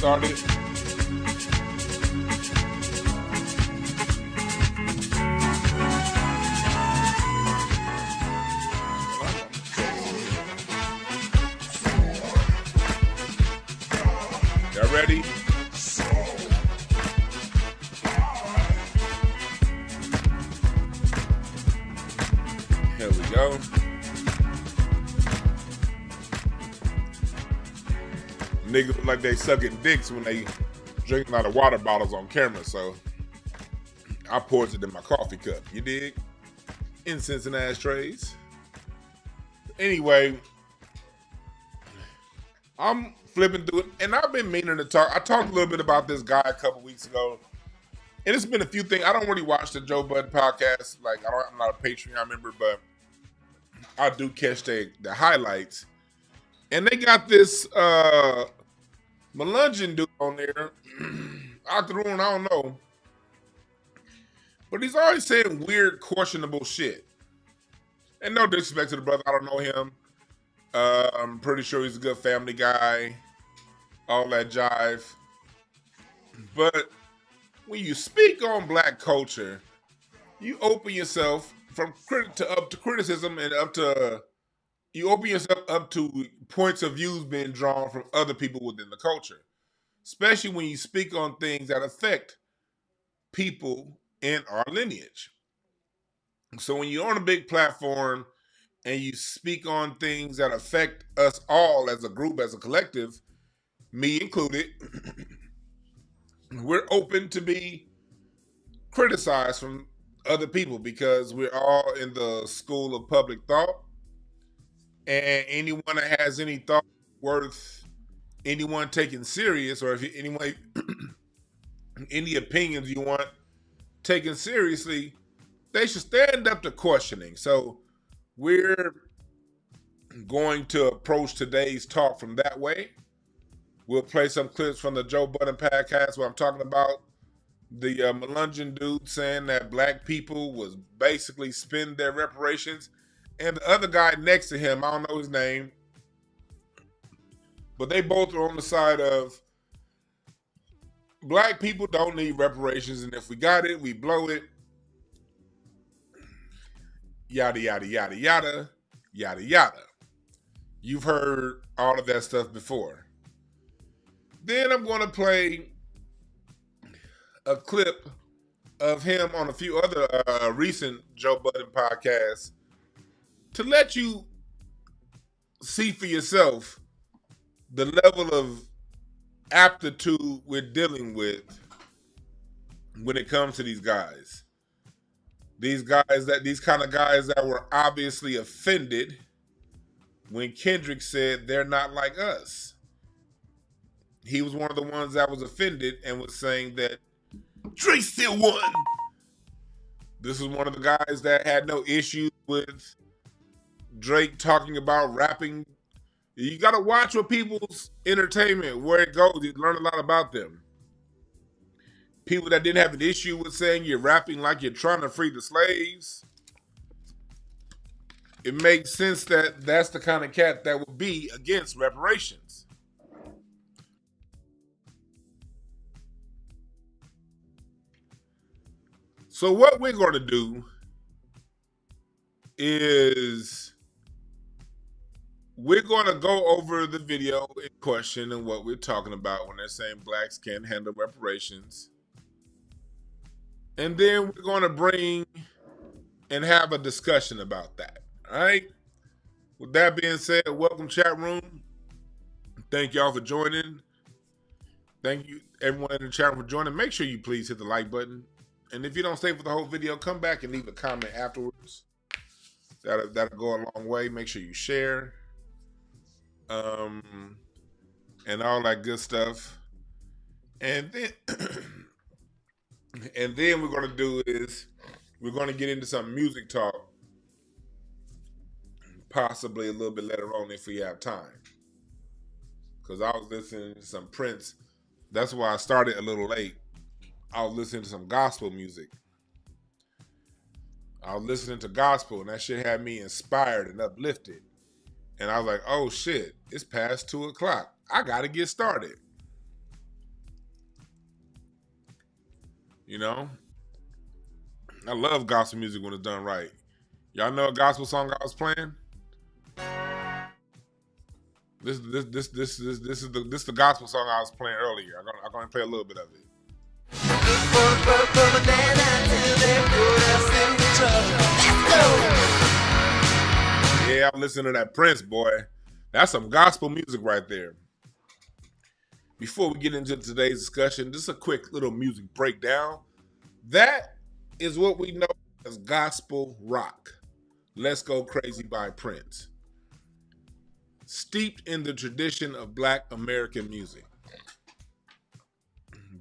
started. Y'all ready? Here we go. Niggas look like they sucking dicks when they drinking out of water bottles on camera, so I poured it in my coffee cup. You dig? Incense and ashtrays. Anyway, I'm flipping through it, and I've been meaning to talk. I talked a little bit about this guy a couple weeks ago, and it's been a few things. I don't really watch the Joe Budden podcast. I'm not a Patreon member, but I do catch the highlights. And they got this Melungeon dude on there. Out the room, I don't know. But he's always saying weird, questionable shit. And no disrespect to the brother, I don't know him. I'm pretty sure he's a good family guy. All that jive. But when you speak on black culture, you open yourself from up to criticism and you open yourself up to points of views being drawn from other people within the culture, especially when you speak on things that affect people in our lineage. So when you're on a big platform and you speak on things that affect us all as a group, as a collective, me included, we're open to be criticized from other people because we're all in the school of public thought. And anyone that has any thought worth anyone taking serious, or if anyway, any opinions you want taken seriously, they should stand up to questioning. So we're going to approach today's talk from that way. We'll play some clips from the Joe Budden Podcast where I'm talking about the Melungeon dude saying that black people was basically spend their reparations. And the other guy next to him, I don't know his name, but they both are on the side of black people don't need reparations, and if we got it, we blow it. Yada, yada, yada, yada, yada, yada. You've heard all of that stuff before. Then I'm going to play a clip of him on a few other recent Joe Budden podcasts to let you see for yourself the level of aptitude we're dealing with when it comes to these guys. These kind of guys that were obviously offended when Kendrick said they're not like us. He was one of the ones that was offended and was saying that Drake still won. This is one of the guys that had no issues with Drake talking about rapping. You got to watch what people's entertainment, where it goes. You learn a lot about them. People that didn't have an issue with saying you're rapping like you're trying to free the slaves. It makes sense that that's the kind of cat that would be against reparations. So what we're going to do is we're going to go over the video in question and what we're talking about when they're saying blacks can't handle reparations. And then we're going to bring and have a discussion about that. All right? With that being said, welcome chat room. Thank y'all for joining. Thank you everyone in the chat room for joining. Make sure you please hit the like button. And if you don't stay for the whole video, come back and leave a comment afterwards. That'll go a long way. Make sure you share. And all that good stuff. And then we're going to do is we're going to get into some music talk. Possibly a little bit later on if we have time. Because I was listening to some Prince. That's why I started a little late. I was listening to some gospel music. I was listening to gospel, and that shit had me inspired and uplifted. And I was like, oh shit, it's past 2:00. I gotta get started. You know, I love gospel music when it's done right. Y'all know a gospel song I was playing? This is the gospel song I was playing earlier. I'm gonna play a little bit of it. Yeah, I'm listening to that Prince, boy. That's some gospel music right there. Before we get into today's discussion, just a quick little music breakdown. That is what we know as gospel rock. Let's Go Crazy by Prince. Steeped in the tradition of Black American music.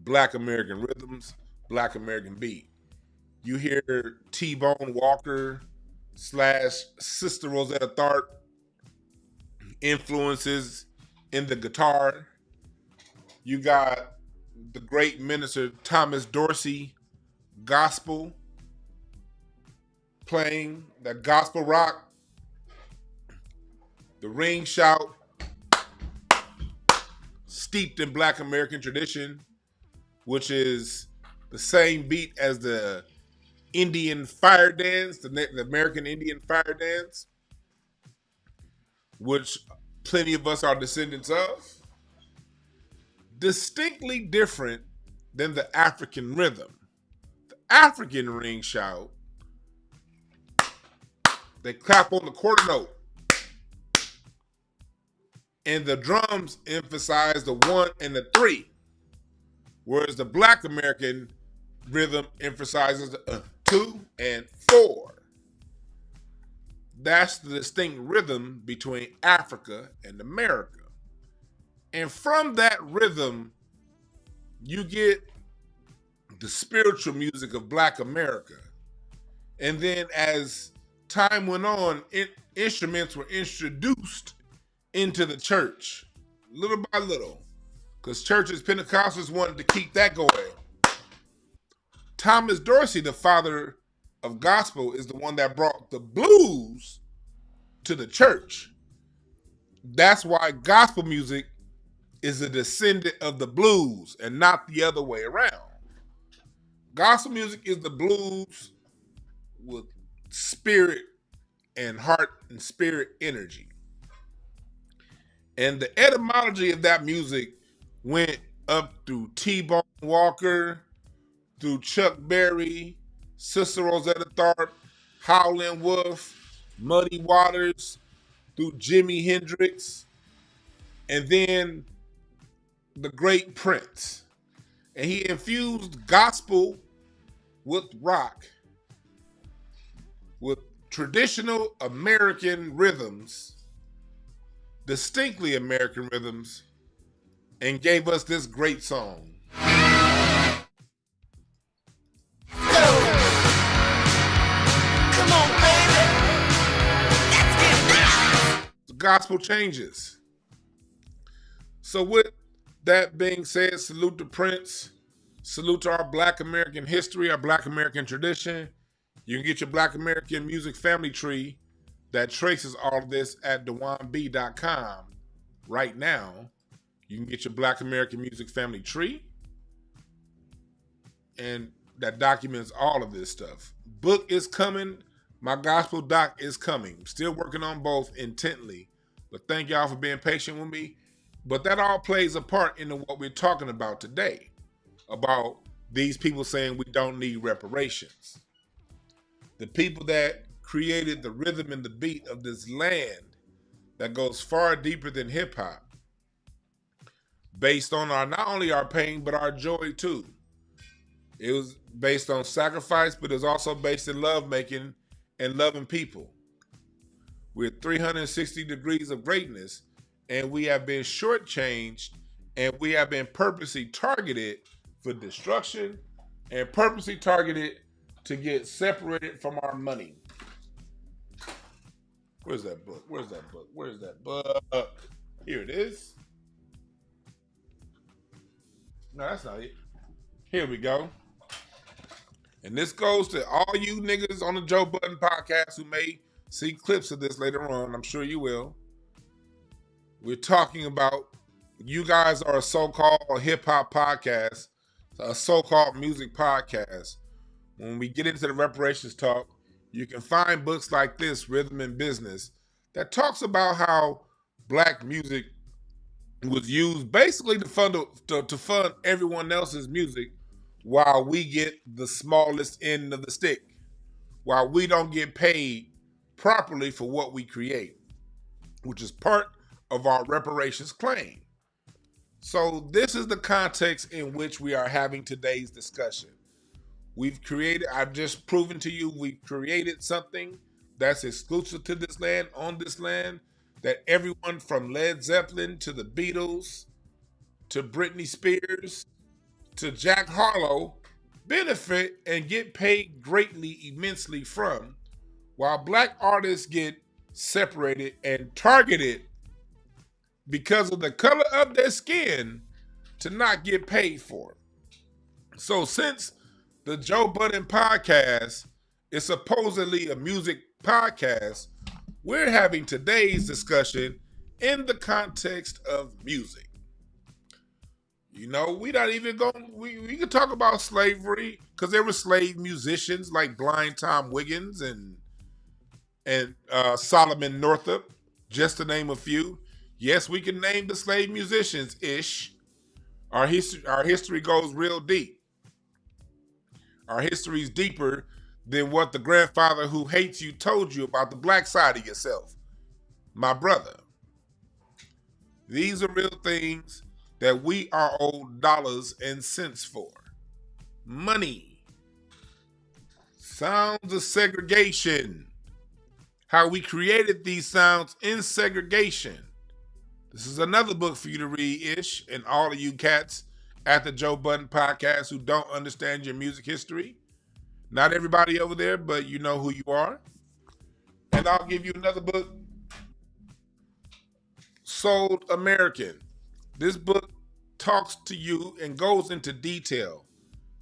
Black American rhythms, Black American beat. You hear T-Bone Walker / Sister Rosetta Tharpe influences in the guitar. You got the great minister Thomas Dorsey gospel playing that gospel rock. The ring shout, steeped in Black American tradition, which is the same beat as the Indian fire dance, the American Indian fire dance, which plenty of us are descendants of. Distinctly different than the African rhythm. The African ring shout, they clap on the quarter note. And the drums emphasize the 1 and the 3. Whereas the Black American rhythm emphasizes the 2 and 4. That's the distinct rhythm between Africa and America. And from that rhythm, you get the spiritual music of Black America. And then as time went on, instruments were introduced into the church, little by little, because churches, Pentecostals wanted to keep that going. Thomas Dorsey, the father of gospel, is the one that brought the blues to the church. That's why gospel music is a descendant of the blues and not the other way around. Gospel music is the blues with spirit and heart and spirit energy. And the etymology of that music went up through T-Bone Walker, through Chuck Berry, Sister Rosetta Tharpe, Howlin' Wolf, Muddy Waters, through Jimi Hendrix, and then the great Prince. And he infused gospel with rock, with traditional American rhythms, distinctly American rhythms, and gave us this great song. Come on, baby. Let's get down. The gospel changes. So with that being said, salute to Prince. Salute to our Black American history, our Black American tradition. You can get your Black American music family tree that traces all of this at DewanB.com right now. You can get your Black American music family tree, and that documents all of this stuff. Book is coming. My gospel doc is coming. Still working on both intently, but thank y'all for being patient with me. But that all plays a part into what we're talking about today, about these people saying we don't need reparations. The people that created the rhythm and the beat of this land that goes far deeper than hip hop, based on not only our pain, but our joy too. It was based on sacrifice, but it's also based in love making and loving people. We're 360 degrees of greatness, and we have been shortchanged, and we have been purposely targeted for destruction and purposely targeted to get separated from our money. Where's that book? Where's that book? Where's that book? Here it is. No, that's not it. Here we go. And this goes to all you niggas on the Joe Budden Podcast who may see clips of this later on. I'm sure you will. We're talking about, you guys are a so-called hip-hop podcast, so a so-called music podcast. When we get into the reparations talk, you can find books like this, Rhythm and Business, that talks about how black music was used basically to fund everyone else's music while we get the smallest end of the stick, while we don't get paid properly for what we create, which is part of our reparations claim. So this is the context in which we are having today's discussion. I've just proven to you, we've created something that's exclusive to this land, on this land, that everyone from Led Zeppelin to the Beatles to Britney Spears to Jack Harlow benefit and get paid greatly, immensely from, while black artists get separated and targeted because of the color of their skin to not get paid for. So since the Joe Budden Podcast is supposedly a music podcast, we're having today's discussion in the context of music. You know, we not even going, we could talk about slavery, because there were slave musicians like Blind Tom Wiggins and Solomon Northup, just to name a few. Yes, we can name the slave musicians-ish. Our history goes real deep. Our history is deeper than what the grandfather who hates you told you about the black side of yourself. My brother. These are real things that we are owed dollars and cents for. Money. Sounds of segregation. How we created these sounds in segregation. This is another book for you to read, Ish, and all of you cats at the Joe Budden Podcast who don't understand your music history. Not everybody over there, but you know who you are. And I'll give you another book, Sold American. This book talks to you and goes into detail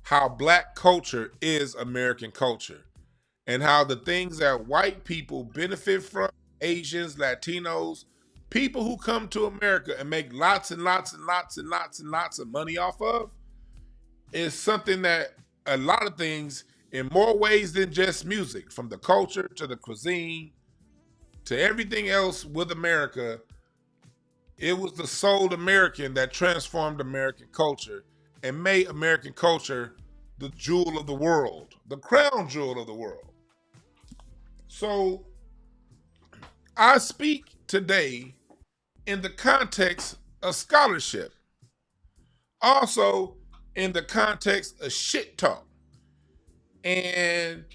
how black culture is American culture and how the things that white people benefit from, Asians, Latinos, people who come to America and make lots and lots and lots and lots and lots of money off of, is something that a lot of things in more ways than just music, from the culture to the cuisine to everything else with America. It was the sold American that transformed American culture and made American culture the jewel of the world, the crown jewel of the world. So I speak today in the context of scholarship, also in the context of shit talk. And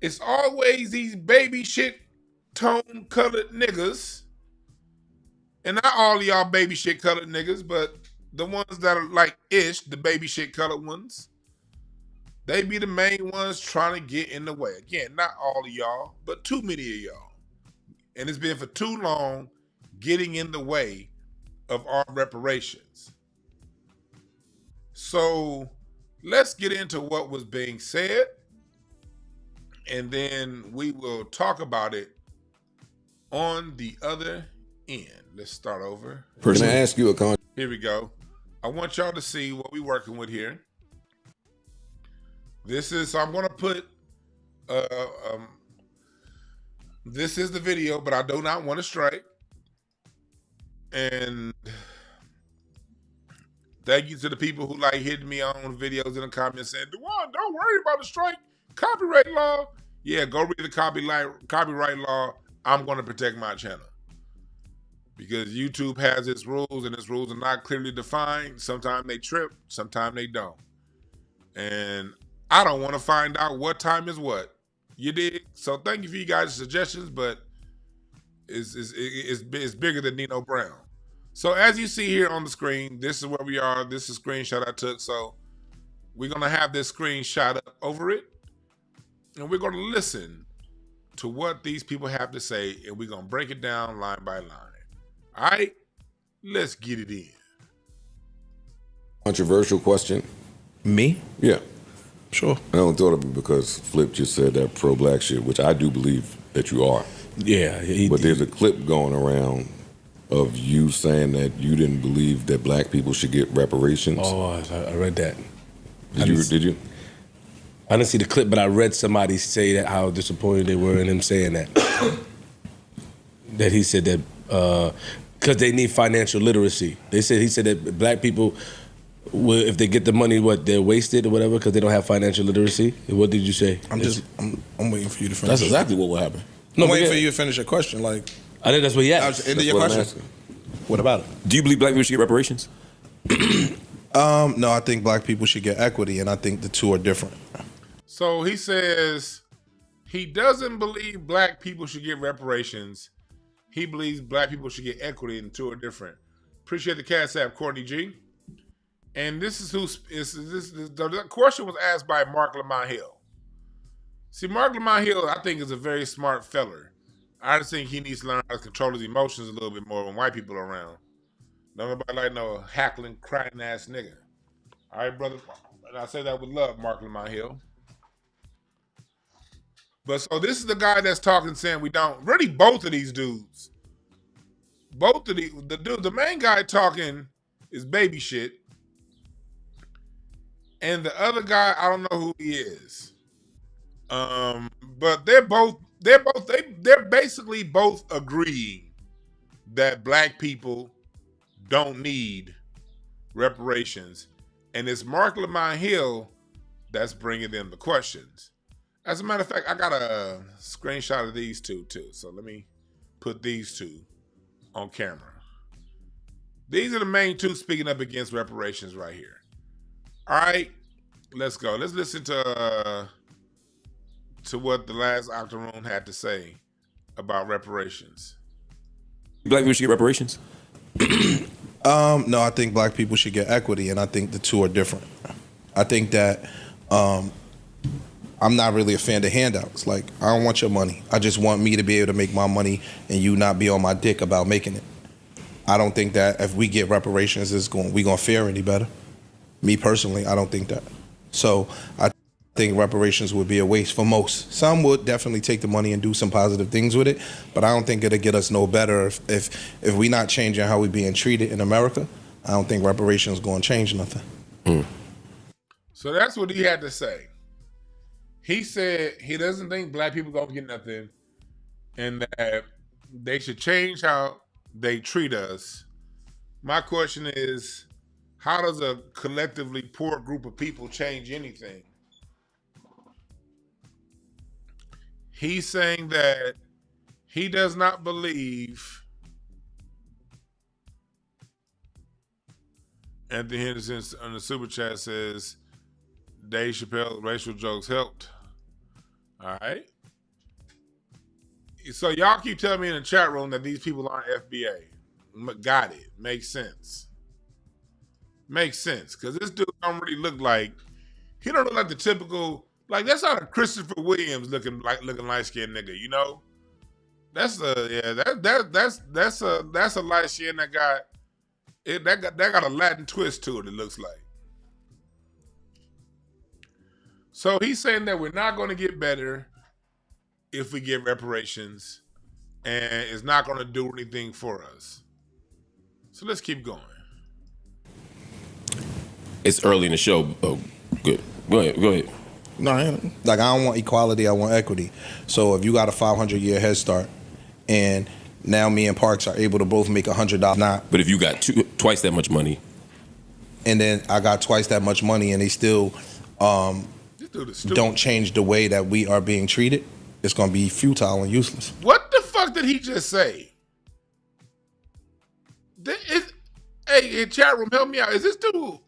it's always these baby shit tone colored niggas, and not all of y'all baby shit colored niggas, but the ones that are like Ish, the baby shit colored ones, they be the main ones trying to get in the way. Again, not all of y'all, but too many of y'all. And it's been for too long getting in the way of our reparations. So let's get into what was being said, and then we will talk about it on the other end. Let's start over. Can I ask you a question? Here we go. I want y'all to see what we're working with here. So I'm going to put, this is the video, but I do not want to strike. And thank you to the people who like hitting me on videos in the comments saying, "Dewan, don't worry about the strike, copyright law." Yeah, go read the copyright law. I'm going to protect my channel. Because YouTube has its rules, and its rules are not clearly defined. Sometimes they trip, sometimes they don't. And I don't want to find out what time is what. You dig? So thank you for you guys' suggestions, but it's bigger than Nino Brown. So as you see here on the screen, this is where we are. This is a screenshot I took. So we're going to have this screenshot up over it. And we're going to listen to what these people have to say. And we're going to break it down line by line. All right, let's get it in. Controversial question. Me? Yeah. Sure. I only thought of it because Flip just said that pro-black shit, which I do believe that you are. Yeah. But there's a clip going around of you saying that you didn't believe that black people should get reparations? Oh, I read that. Did you? I didn't see the clip, but I read somebody say that how disappointed they were in him saying that. That he said that because they need financial literacy. He said that black people, if they get the money, they're wasted or whatever because they don't have financial literacy. What did you say? I'm waiting for you to finish. That's exactly what will happen. I'm waiting for you to finish your question. Like, I think that's what he I asked. was ending your question. What about it? Do you believe black people should get reparations? No, I think black people should get equity, and I think the two are different. So he says he doesn't believe black people should get reparations. He believes black people should get equity, and the two are different. Appreciate the Cash App, Courtney G. And this is the question was asked by Mark Lamont Hill. See, Mark Lamont Hill, I think, is a very smart feller. I just think he needs to learn how to control his emotions a little bit more when white people are around. Don't nobody like no hackling, crying ass nigga. All right, brother. And I say that with love, Mark Lamont Hill. But so this is the guy that's talking, saying we don't. Really, both of these dudes. The main guy talking is baby shit. And the other guy, I don't know who he is. But they're basically both agreeing that black people don't need reparations. And it's Mark Lamont Hill that's bringing them the questions. As a matter of fact, I got a screenshot of these two too. So let me put these two on camera. These are the main two speaking up against reparations right here. All right, let's go. Let's listen to what the last Octoroon had to say about reparations. Black people should get reparations? No, I think black people should get equity, and I think the two are different. I think that I'm not really a fan of handouts. Like, I don't want your money. I just want me to be able to make my money and you not be on my dick about making it. I don't think that if we get reparations, we gonna fare any better. Me personally, I don't think that. So I think reparations would be a waste for most. Some would definitely take the money and do some positive things with it, but I don't think it'll get us no better if we not changing how we being treated in America. I don't think reparations going to change nothing. So that's what he had to say. He said he doesn't think black people going to get nothing and that they should change how they treat us. My question is, how does a collectively poor group of people change anything? He's saying that he does not believe Anthony Henderson on the super chat says Dave Chappelle racial jokes helped. All right. So y'all keep telling me in the chat room that these people aren't FBA. Got it. Makes sense. Makes sense. Because this dude don't really look like, he don't look like the typical, like that's not a Christopher Williams looking light-skinned nigga, you know? That's a light skin that got a Latin twist to it, it looks like. So he's saying that we're not going to get better if we get reparations, and it's not going to do anything for us. So let's keep going. It's early in the show. Oh, good. Go ahead. No, I don't want equality, I want equity. So if you got a 500-year head start, and now me and Parks are able to both make $100. But if you got twice that much money, and then I got twice that much money, and they still don't change the way that we are being treated, it's going to be futile and useless. What the fuck did he just say? Hey, in chat room, help me out. Is this dude?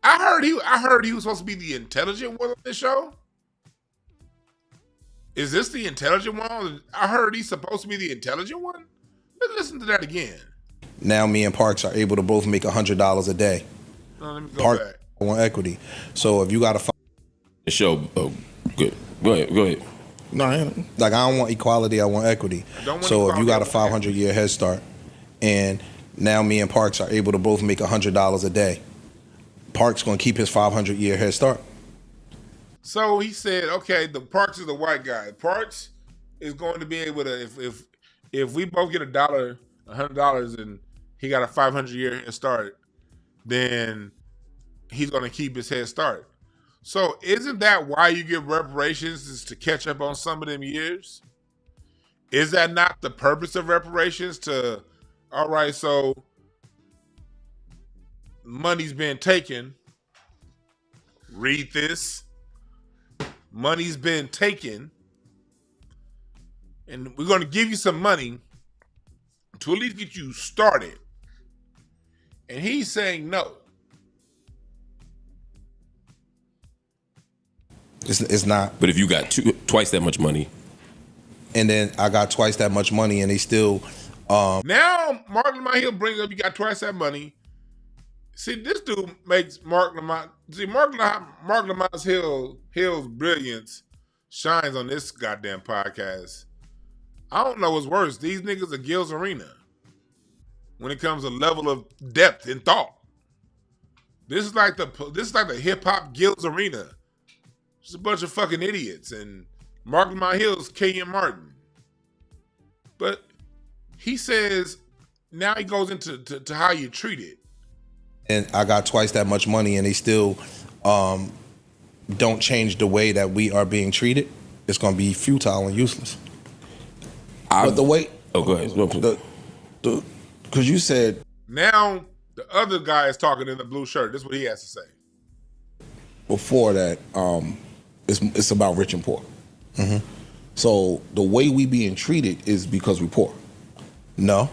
I heard he was supposed to be the intelligent one on this show. Is this the intelligent one? I heard he's supposed to be the intelligent one. Let's listen to that again. Now me and Parks are able to both make $100 a day. No, let me go back. I want equity. So if you got the show. Oh, good. Go ahead. No, I don't want equality, I want equity. So if you got a 500-year head start, and now me and Parks are able to both make $100 a day, Parks going to keep his 500-year head start. So he said, okay, the Parks is the white guy. Parks is going to be able to, if we both get $1 $100 and he got a 500-year head start, then he's going to keep his head start. So isn't that why you give reparations, is to catch up on some of them years? Is that not the purpose of reparations? To, all right, so money's been taken. Read this. Money's been taken. And we're going to give you some money to at least get you started. And he's saying no. It's not. But if you got twice that much money, and then I got twice that much money, and they still. Now Mark Lamont Hill brings up you got twice that money. See, this dude makes Mark Lamont. See, Mark Lamont Hill's brilliance shines on this goddamn podcast. I don't know what's worse. These niggas are Gil's Arena when it comes to level of depth and thought. This is like the hip hop Gil's Arena. Just a bunch of fucking idiots. And Mark Lamont Hill's Kenyon Martin. But he says now he goes into to how you treat it. And I got twice that much money, and they still don't change the way that we are being treated. It's going to be futile and useless. But the way. Oh, go ahead. Because you said. Now the other guy is talking in the blue shirt. This is what he has to say. Before that, it's about rich and poor. Mm-hmm. So the way we being treated is because we're poor. No,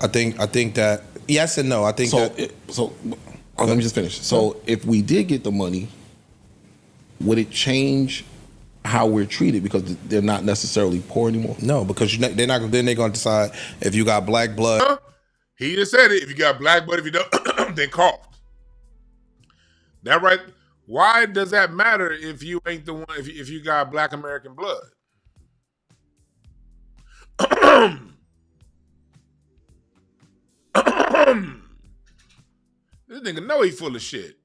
I think that yes and no. I think so. that. Let me just finish. So if we did get the money, would it change how we're treated because they're not necessarily poor anymore? No, because they're not. Then they're going to decide if you got black blood. He just said it. If you got black blood, if you don't, then cough. That right? Why does that matter if you ain't the one? If you got black American blood? This nigga know he full of shit.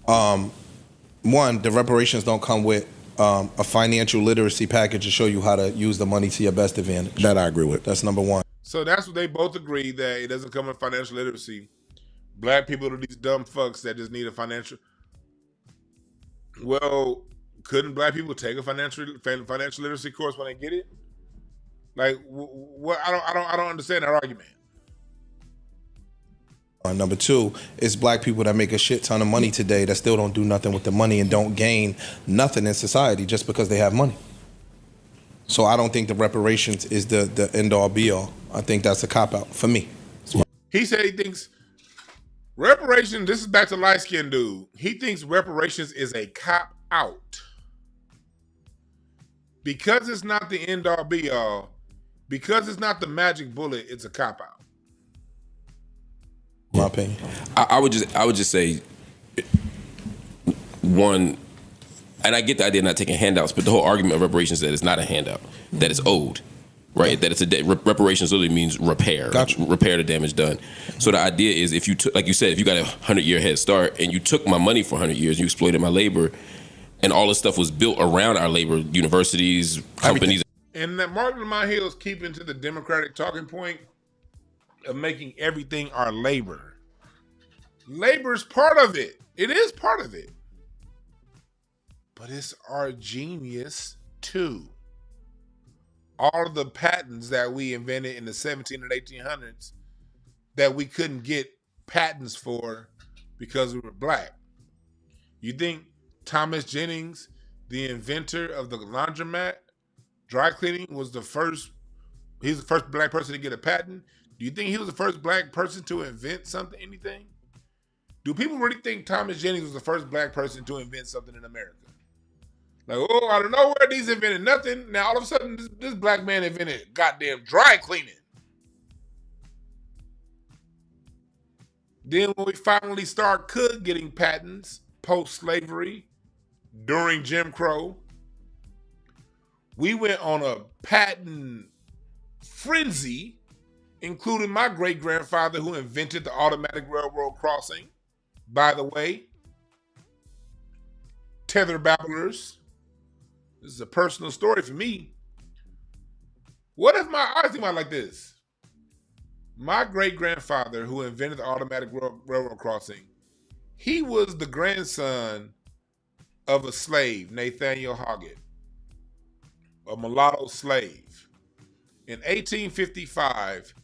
One, the reparations don't come with a financial literacy package to show you how to use the money to your best advantage. That I agree with. That's number one. So that's what they both agree, that it doesn't come with financial literacy. Black people are these dumb fucks that just need a financial. Well, couldn't black people take a financial literacy course when they get it? Like, what? I don't understand that argument. Number two, it's black people that make a shit ton of money today that still don't do nothing with the money and don't gain nothing in society just because they have money. So I don't think the reparations is the end all be all. I think that's a cop out for me. He said he thinks reparations. This is back to light skinned dude. He thinks reparations is a cop out because it's not the end all be all. Because it's not the magic bullet. It's a cop out. My opinion. I would just say one, and I get the idea of not taking handouts, but the whole argument of reparations is that it's not a handout, that it's owed, right? That it's reparations literally means repair, Gotcha. Repair the damage done. So the idea is if you took, like you said, if you got a 100-year head start and you took my money for 100 years, you exploited my labor, and all this stuff was built around our labor, universities, companies. And that Mark Lamont Hill is keeping to the Democratic talking point of making everything our labor. Labor's part of it. It is part of it. But it's our genius too. All of the patents that we invented in the 17 and 1800s that we couldn't get patents for because we were black. You think Thomas Jennings, the inventor of the laundromat, dry cleaning, was the first, he's the first black person to get a patent? Do you think he was the first black person to invent something, anything? Do people really think Thomas Jennings was the first black person to invent something in America? Like, oh, I don't know where these invented nothing. Now all of a sudden this black man invented goddamn dry cleaning. Then when we finally start getting patents post-slavery, during Jim Crow, we went on a patent frenzy, including my great-grandfather who invented the automatic railroad crossing. By the way, tether babblers, this is a personal story for me. What if I think about it like this. My great-grandfather, who invented the automatic railroad crossing, he was the grandson of a slave, Nathaniel Hoggett, a mulatto slave. In 1855,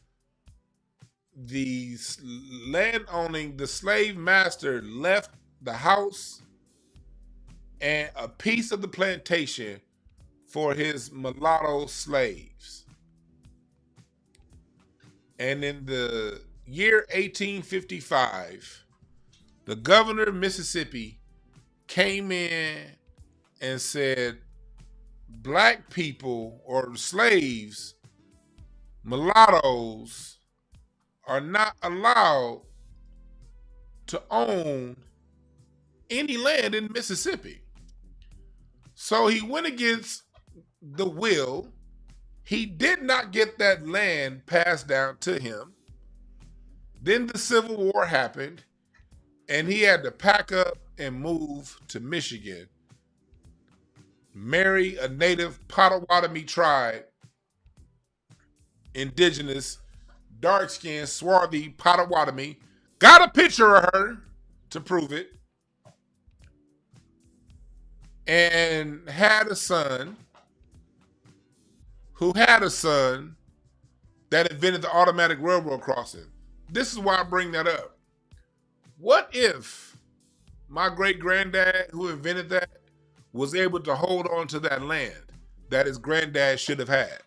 the slave master left the house and a piece of the plantation for his mulatto slaves. And in the year 1855, the governor of Mississippi came in and said, black people or slaves, mulattoes, are not allowed to own any land in Mississippi. So he went against the will. He did not get that land passed down to him. Then the Civil War happened, and he had to pack up and move to Michigan, marry a native Potawatomi tribe, indigenous, dark-skinned, swarthy Potawatomi. Got a picture of her to prove it. And had a son who had a son that invented the automatic railroad crossing. This is why I bring that up. What if my great-granddad who invented that was able to hold on to that land that his granddad should have had?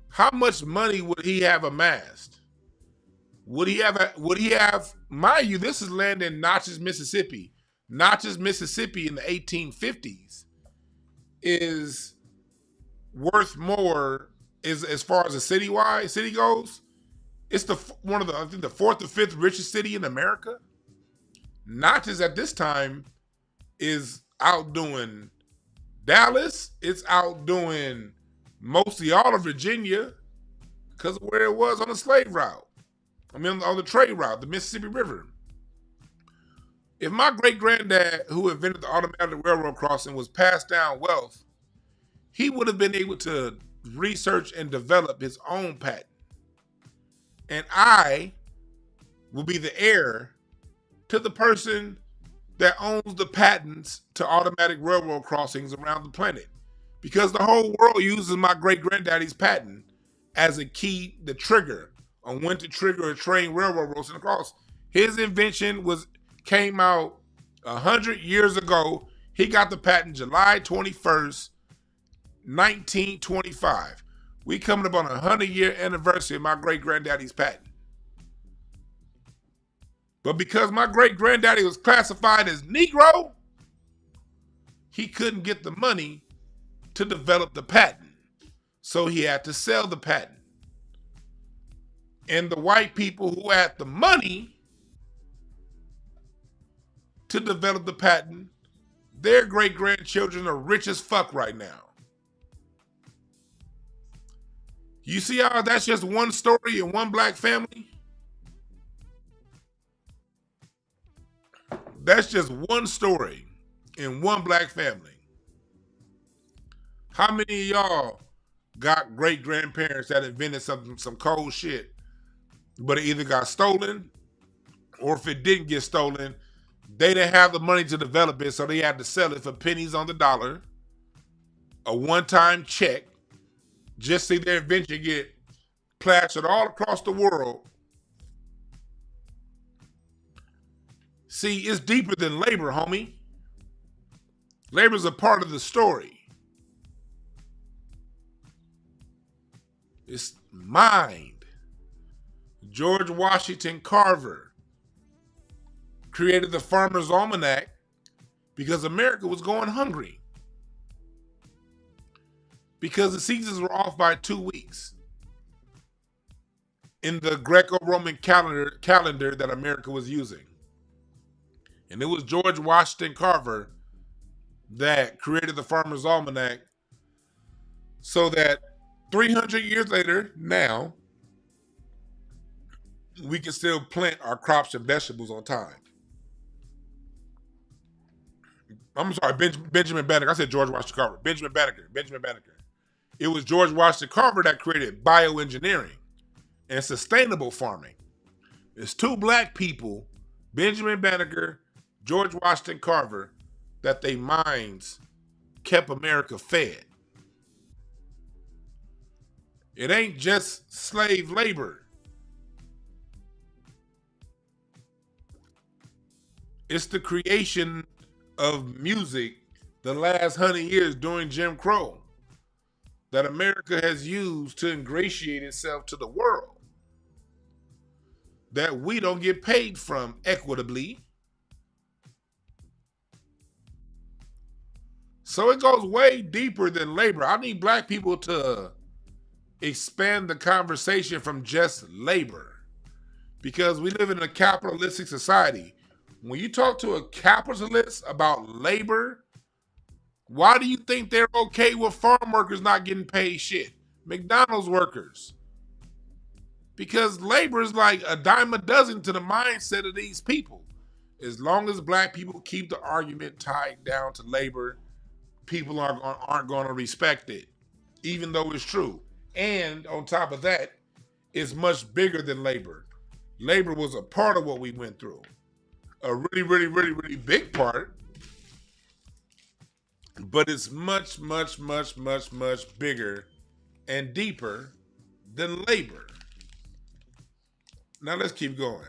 How much money would he have amassed? Would he have, mind you, this is land in Natchez, Mississippi. Natchez, Mississippi in the 1850s is worth more, is as far as the city goes. It's one of the, I think, the fourth or fifth richest city in America. Natchez at this time is outdoing Dallas. It's outdoing mostly all of Virginia because of where it was on the slave route. I mean, on the trade route, the Mississippi River. If my great-granddad, who invented the automatic railroad crossing, was passed down wealth, he would have been able to research and develop his own patent. And I will be the heir to the person that owns the patents to automatic railroad crossings around the planet. Because the whole world uses my great-granddaddy's patent as a key, the trigger on when to trigger a train railroad crossing across. His invention came out 100 years ago. He got the patent July 21st, 1925. We coming up on a 100-year anniversary of my great-granddaddy's patent. But because my great-granddaddy was classified as Negro, he couldn't get the money to develop the patent. So he had to sell the patent. And the white people who had the money to develop the patent, their great-grandchildren are rich as fuck right now. You see how that's just one story in one black family? That's just one story in one black family. How many of y'all got great-grandparents that invented some cold shit, but it either got stolen, or if it didn't get stolen, they didn't have the money to develop it, so they had to sell it for pennies on the dollar, a one-time check, just see their invention get plastered all across the world. See, it's deeper than labor, homie. Labor's a part of the story. It's mind. George Washington Carver created the Farmer's Almanac because America was going hungry. Because the seasons were off by 2 weeks in the Greco-Roman calendar that America was using. And it was George Washington Carver that created the Farmer's Almanac so that 300 years later, now, we can still plant our crops and vegetables on time. I'm sorry, Benjamin Banneker. I said George Washington Carver. Benjamin Banneker. It was George Washington Carver that created bioengineering. and sustainable farming. It's two black people, Benjamin Banneker, George Washington Carver, that they minds kept America fed. It ain't just slave labor. It's the creation of music the last 100 years during Jim Crow that America has used to ingratiate itself to the world that we don't get paid from equitably. So it goes way deeper than labor. I need black people to expand the conversation from just labor, because we live in a capitalistic society. When you talk to a capitalist about labor, why do you think they're okay with farm workers not getting paid shit? McDonald's workers. Because labor is like a dime a dozen to the mindset of these people. As long as black people keep the argument tied down to labor, people aren't going to respect it, even though it's true. And on top of that, it's much bigger than labor. Labor was a part of what we went through. A really, really, really, really big part. But it's much, much, much, much, much bigger and deeper than labor. Now let's keep going.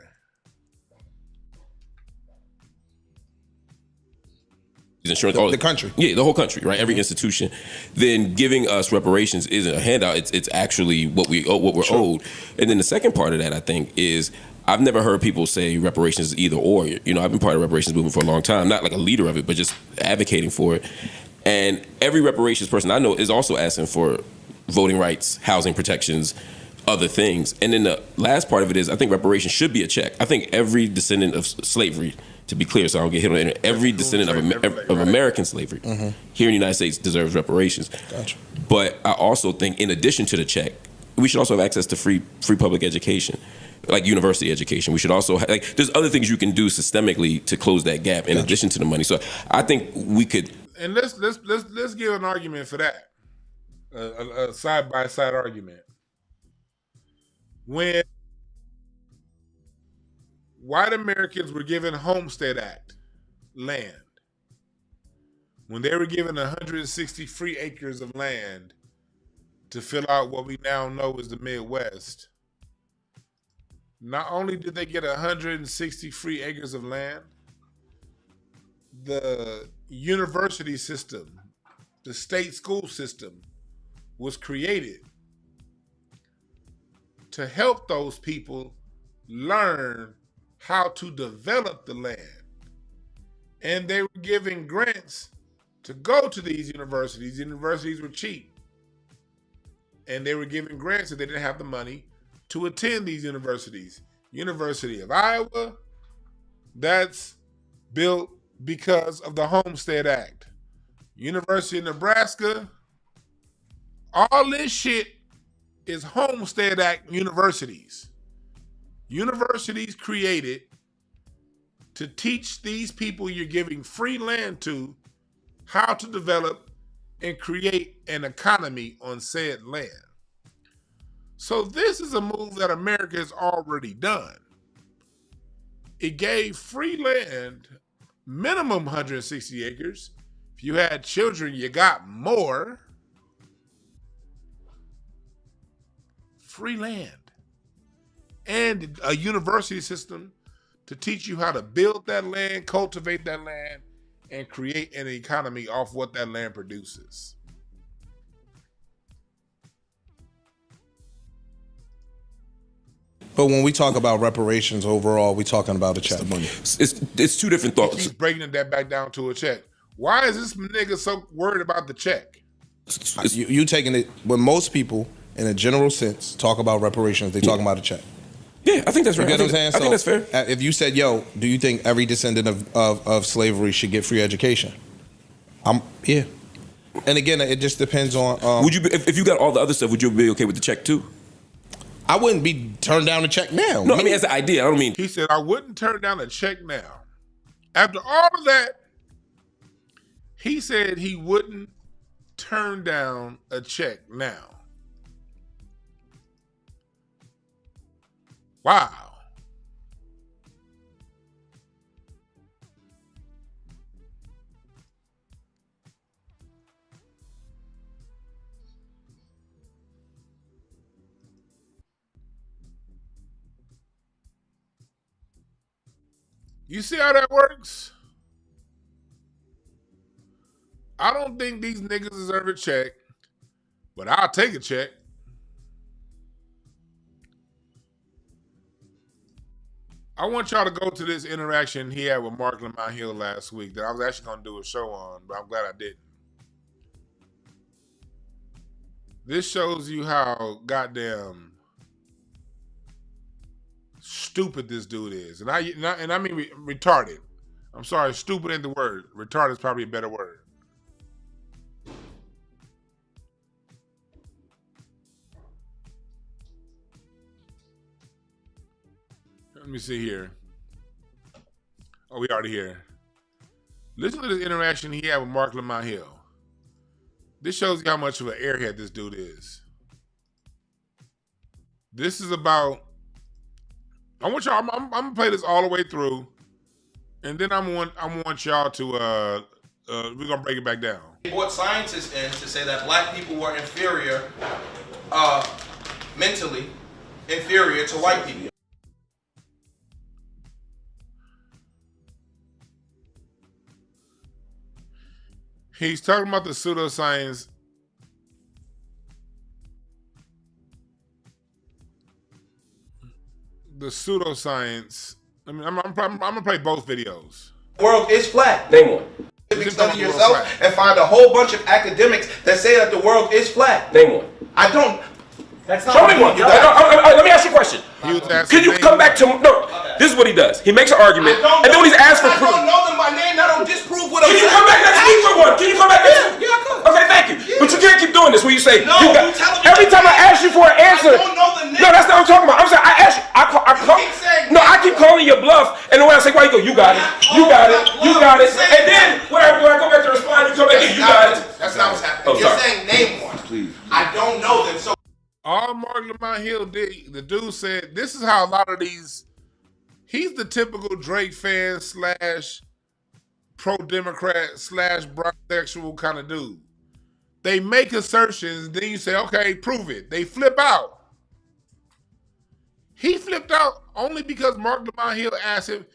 Insurance, The country. Yeah, the whole country, right? Every institution. Then giving us reparations isn't a handout. It's actually what we're owed. And then the second part of that, I think, is I've never heard people say reparations is either or. You know, I've been part of the reparations movement for a long time, not like a leader of it, but just advocating for it. And every reparations person I know is also asking for voting rights, housing protections, other things. And then the last part of it is I think reparations should be a check. I think every descendant of slavery, to be clear, so I don't get hit on the internet, every descendant of American slavery here in the United States deserves reparations. Gotcha. But I also think in addition to the check, we should also have access to free public education, like university education. We should also there's other things you can do systemically to close that gap in addition to the money. So I think we could. And let's give an argument for that, a side by side argument. When white Americans were given Homestead Act land, when they were given 160 free acres of land to fill out what we now know as the Midwest, not only did they get 160 free acres of land, the university system, the state school system, was created to help those people learn how to develop the land. And they were giving grants to go to these universities. Universities were cheap. And they were giving grants if they didn't have the money to attend these universities. University of Iowa, that's built because of the Homestead Act. University of Nebraska, all this shit is Homestead Act universities. Universities created to teach these people you're giving free land to how to develop and create an economy on said land. So this is a move that America has already done. It gave free land, minimum 160 acres. If you had children, you got more. Free land. And a university system to teach you how to build that land, cultivate that land, and create an economy off what that land produces. But when we talk about reparations overall, we're talking about a check. It's two different thoughts. He's breaking that back down to a check. Why is this nigga so worried about the check? You taking it, when most people, in a general sense, talk about reparations, they talking about a check. Yeah, I think that's right. You get what I'm saying? I think that's fair. If you said, yo, do you think every descendant of slavery should get free education? Yeah. And again, it just depends on... would you, if you got all the other stuff, would you be okay with the check too? I wouldn't be turned down a check now. No, I mean, as an idea, I don't mean... He said, I wouldn't turn down a check now. After all of that, he said he wouldn't turn down a check now. Wow. You see how that works? I don't think these niggas deserve a check, but I'll take a check. I want y'all to go to this interaction he had with Mark Lamont Hill last week that I was actually going to do a show on, but I'm glad I didn't. This shows you how goddamn stupid this dude is. And I mean retarded. I'm sorry, stupid ain't the word. Retarded is probably a better word. Let me see here. Oh, we already here. Listen to this interaction he had with Mark Lamont Hill. This shows you how much of an airhead this dude is. This is about. I want y'all. I'm gonna play this all the way through, and then I want y'all to. We're gonna break it back down. They brought scientists in to say that black people were inferior, mentally inferior to white people. He's talking about the pseudoscience. The pseudoscience. I mean, I'm gonna play both videos. The world is flat. Name one. Study yourself and find a whole bunch of academics that say that the world is flat. Name one. I don't. That's not. Show me one. Let me ask you a question. Can you come back to no? This is what he does. He makes an argument, and then when he's asked for proof, I don't know them by name. That don't disprove what I'm saying. Can you come back next week with one? Can you come back next week? Yeah, I could. Okay, thank you. Yeah. But you can't keep doing this when you say no. You telling me every time I ask you for an answer. I don't know the name. No, that's not what I'm talking about. I'm saying I ask you. I keep calling you a bluff, and then when I say why you go, you got it, you got it, you got it, and then when I go back to respond, you come back and you got it. That's not what's happening. You're saying name one. Please. I don't know them. So all Mark Lamont Hill did, the dude said, this is how a lot of these. He's the typical Drake fan / pro-Democrat / bisexual kind of dude. They make assertions, then you say, okay, prove it. They flip out. He flipped out only because Mark Lamont Hill asked him,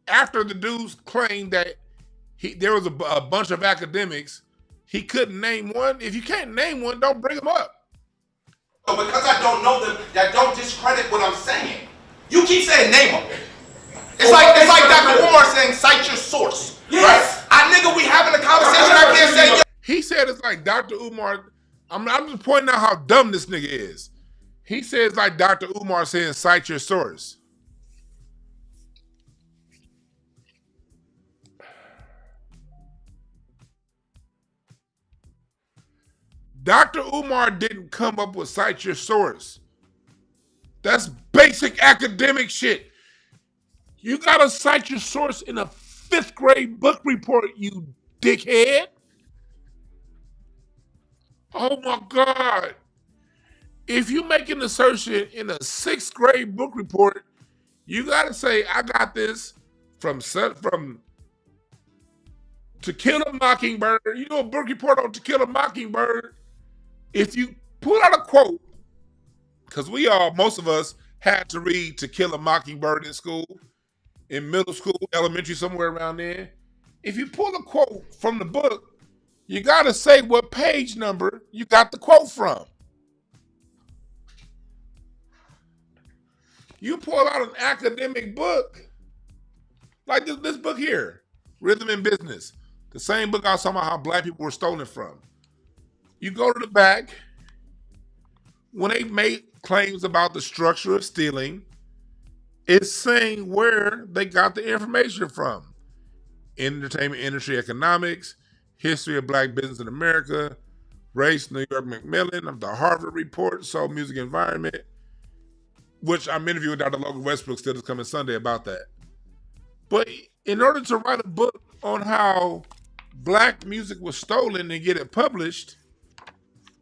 after the dudes claimed that there was a bunch of academics, he couldn't name one. If you can't name one, don't bring them up. So because I don't know them, that don't discredit what I'm saying. You keep saying name them. It's like Dr. Umar saying cite your source, yes. Right? We having a conversation. I can't say. He said it's like Dr. Umar. I'm just pointing out how dumb this nigga is. He says like Dr. Umar saying cite your source. Dr. Umar didn't come up with cite your source. That's basic academic shit. You gotta cite your source in a 5th grade book report, you dickhead. Oh my God. If you make an assertion in a 6th grade book report, you gotta say, I got this from To Kill a Mockingbird. You know a book report on To Kill a Mockingbird. If you pull out a quote, because most of us had to read To Kill a Mockingbird in school, in middle school, elementary, somewhere around there. If you pull a quote from the book, you got to say what page number you got the quote from. You pull out an academic book, like this book here, Rhythm and Business, the same book I was talking about how black people were stolen from. You go to the back, when they make claims about the structure of stealing, it's saying where they got the information from. Entertainment industry economics, history of black business in America, race, New York Macmillan, the Harvard report, soul music environment, which I'm interviewing Dr. Logan Westbrook still this coming Sunday about that. But in order to write a book on how black music was stolen and get it published,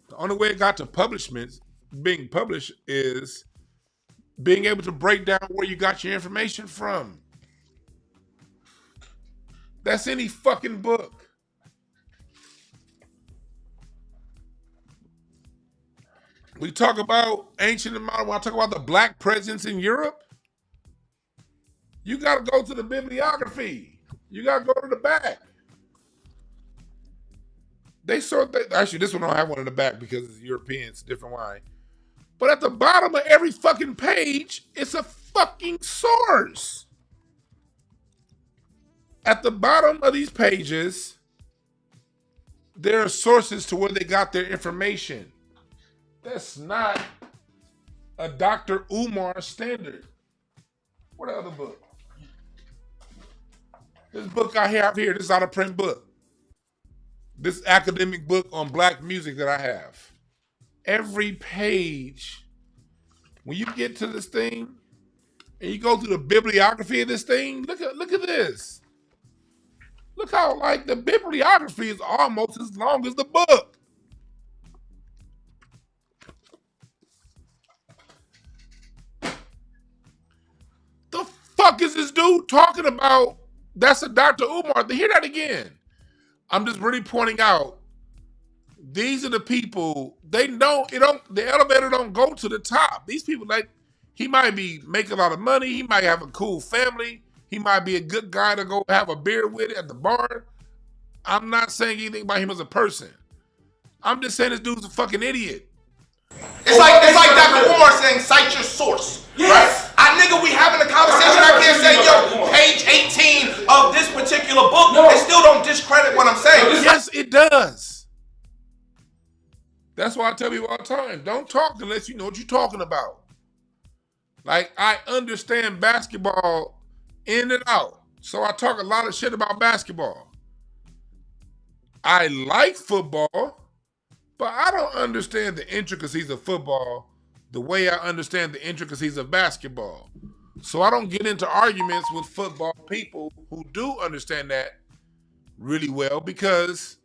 the only way it got to being published is being able to break down where you got your information from. That's any fucking book. We talk about ancient and modern. When I talk about the black presence in Europe, you got to go to the bibliography. You got to go to the back. Actually, this one don't have one in the back because it's European. It's a different wine. But at the bottom of every fucking page, it's a fucking source. At the bottom of these pages, there are sources to where they got their information. That's not a Dr. Umar standard. What other book? This book I have here, this is out of print book. This academic book on black music that I have. Every page, when you get to this thing and you go through the bibliography of this thing, look at this. Look how like the bibliography is almost as long as the book. The fuck is this dude talking about? That's a Dr. Umar. Hear that again. I'm just really pointing out, these are the people, the elevator don't go to the top. These people, like, he might be making a lot of money. He might have a cool family. He might be a good guy to go have a beer with at the bar. I'm not saying anything about him as a person. I'm just saying this dude's a fucking idiot. It's like Dr. Umar saying, cite your source. Yes. Right? Nigga, we having a conversation. I can't say, yo, page 18 of this particular book. No. It still don't discredit what I'm saying. Yes, it does. That's why I tell people all the time, don't talk unless you know what you're talking about. Like, I understand basketball in and out. So I talk a lot of shit about basketball. I like football, but I don't understand the intricacies of football the way I understand the intricacies of basketball. So I don't get into arguments with football people who do understand that really well, because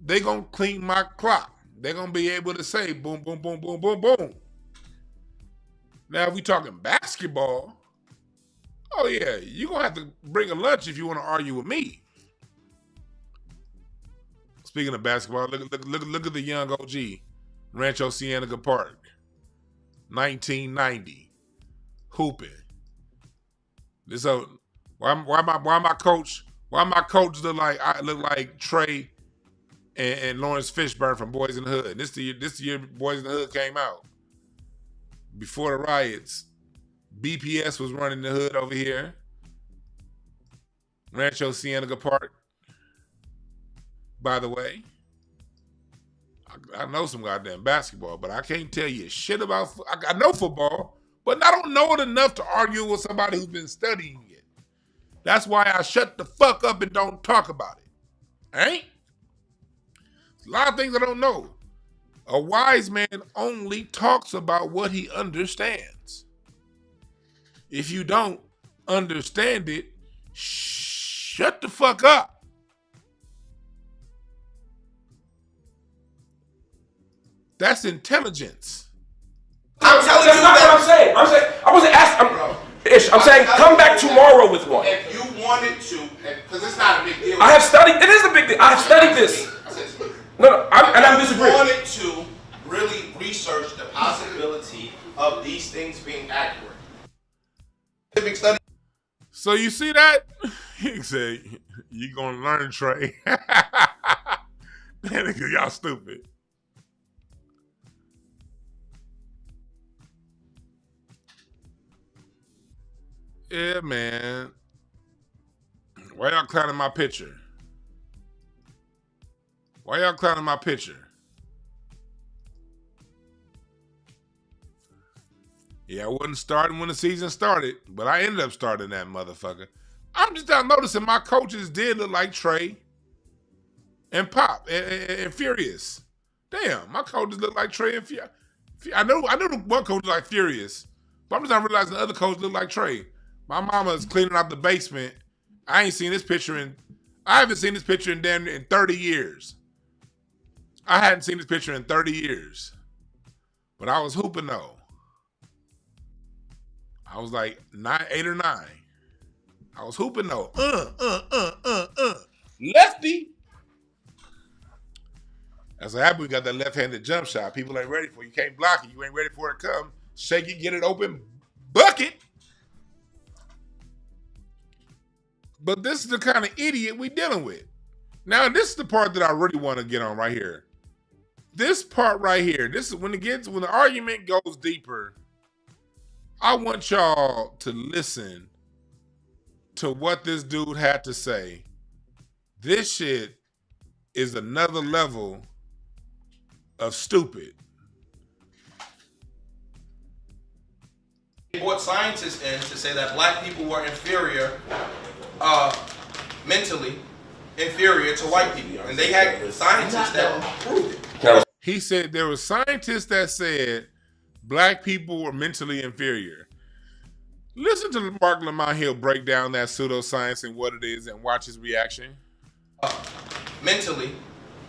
they're going to clean my clock. They're going to be able to say boom, boom, boom, boom, boom, boom. Now, if we talking basketball, oh yeah, you're going to have to bring a lunch if you want to argue with me. Speaking of basketball, look at the young OG, Rancho Cienega Park, 1990, hooping. This why my coach look like Trey and Lawrence Fishburne from Boys in the Hood. This the year Boys in the Hood came out. Before the riots, BPS was running the hood over here. Rancho Cienega Park. By the way, I know some goddamn basketball, but I can't tell you shit about. I know football, but I don't know it enough to argue with somebody who's been studying it. That's why I shut the fuck up and don't talk about it. Ain't? A lot of things I don't know. A wise man only talks about what he understands. If you don't understand it, shut the fuck up. That's intelligence. I'm telling you that's not what I'm saying. I wasn't asking. I'm saying come back tomorrow with one. If you wanted to, because it's not a big deal. I have studied. It is a big deal. I have studied this. No, I'm disagreeing. If you wanted to really research the possibility of these things being accurate. So you see that? He said, you gonna learn, Trey. Nigga, y'all stupid. Yeah, man. Why y'all clowning my picture? Why y'all clowning my picture? Yeah, I wasn't starting when the season started, but I ended up starting that motherfucker. I'm just now noticing my coaches did look like Trey and Pop and Furious. Damn, my coaches look like Trey and Furious. I know the one coach looked like Furious, but I'm just not realizing the other coach looked like Trey. My mama's cleaning out the basement. I haven't seen this picture in 30 years. I hadn't seen this picture in 30 years. But I was hooping though. I was like 8 or 9. I was hooping though. Lefty. That's what happened. We got that left-handed jump shot. People ain't ready for it. You can't block it. You ain't ready for it to come. Shake it, get it open, bucket. But this is the kind of idiot we dealing with. Now, this is the part that I really want to get on right here. This part right here, this is when the argument goes deeper. I want y'all to listen to what this dude had to say. This shit is another level of stupid. They brought scientists in to say that black people were inferior, mentally inferior to white people, and they had scientists that proved it. He said there were scientists that said black people were mentally inferior. Listen to Mark Lamont Hill break down that pseudoscience and what it is and watch his reaction. Mentally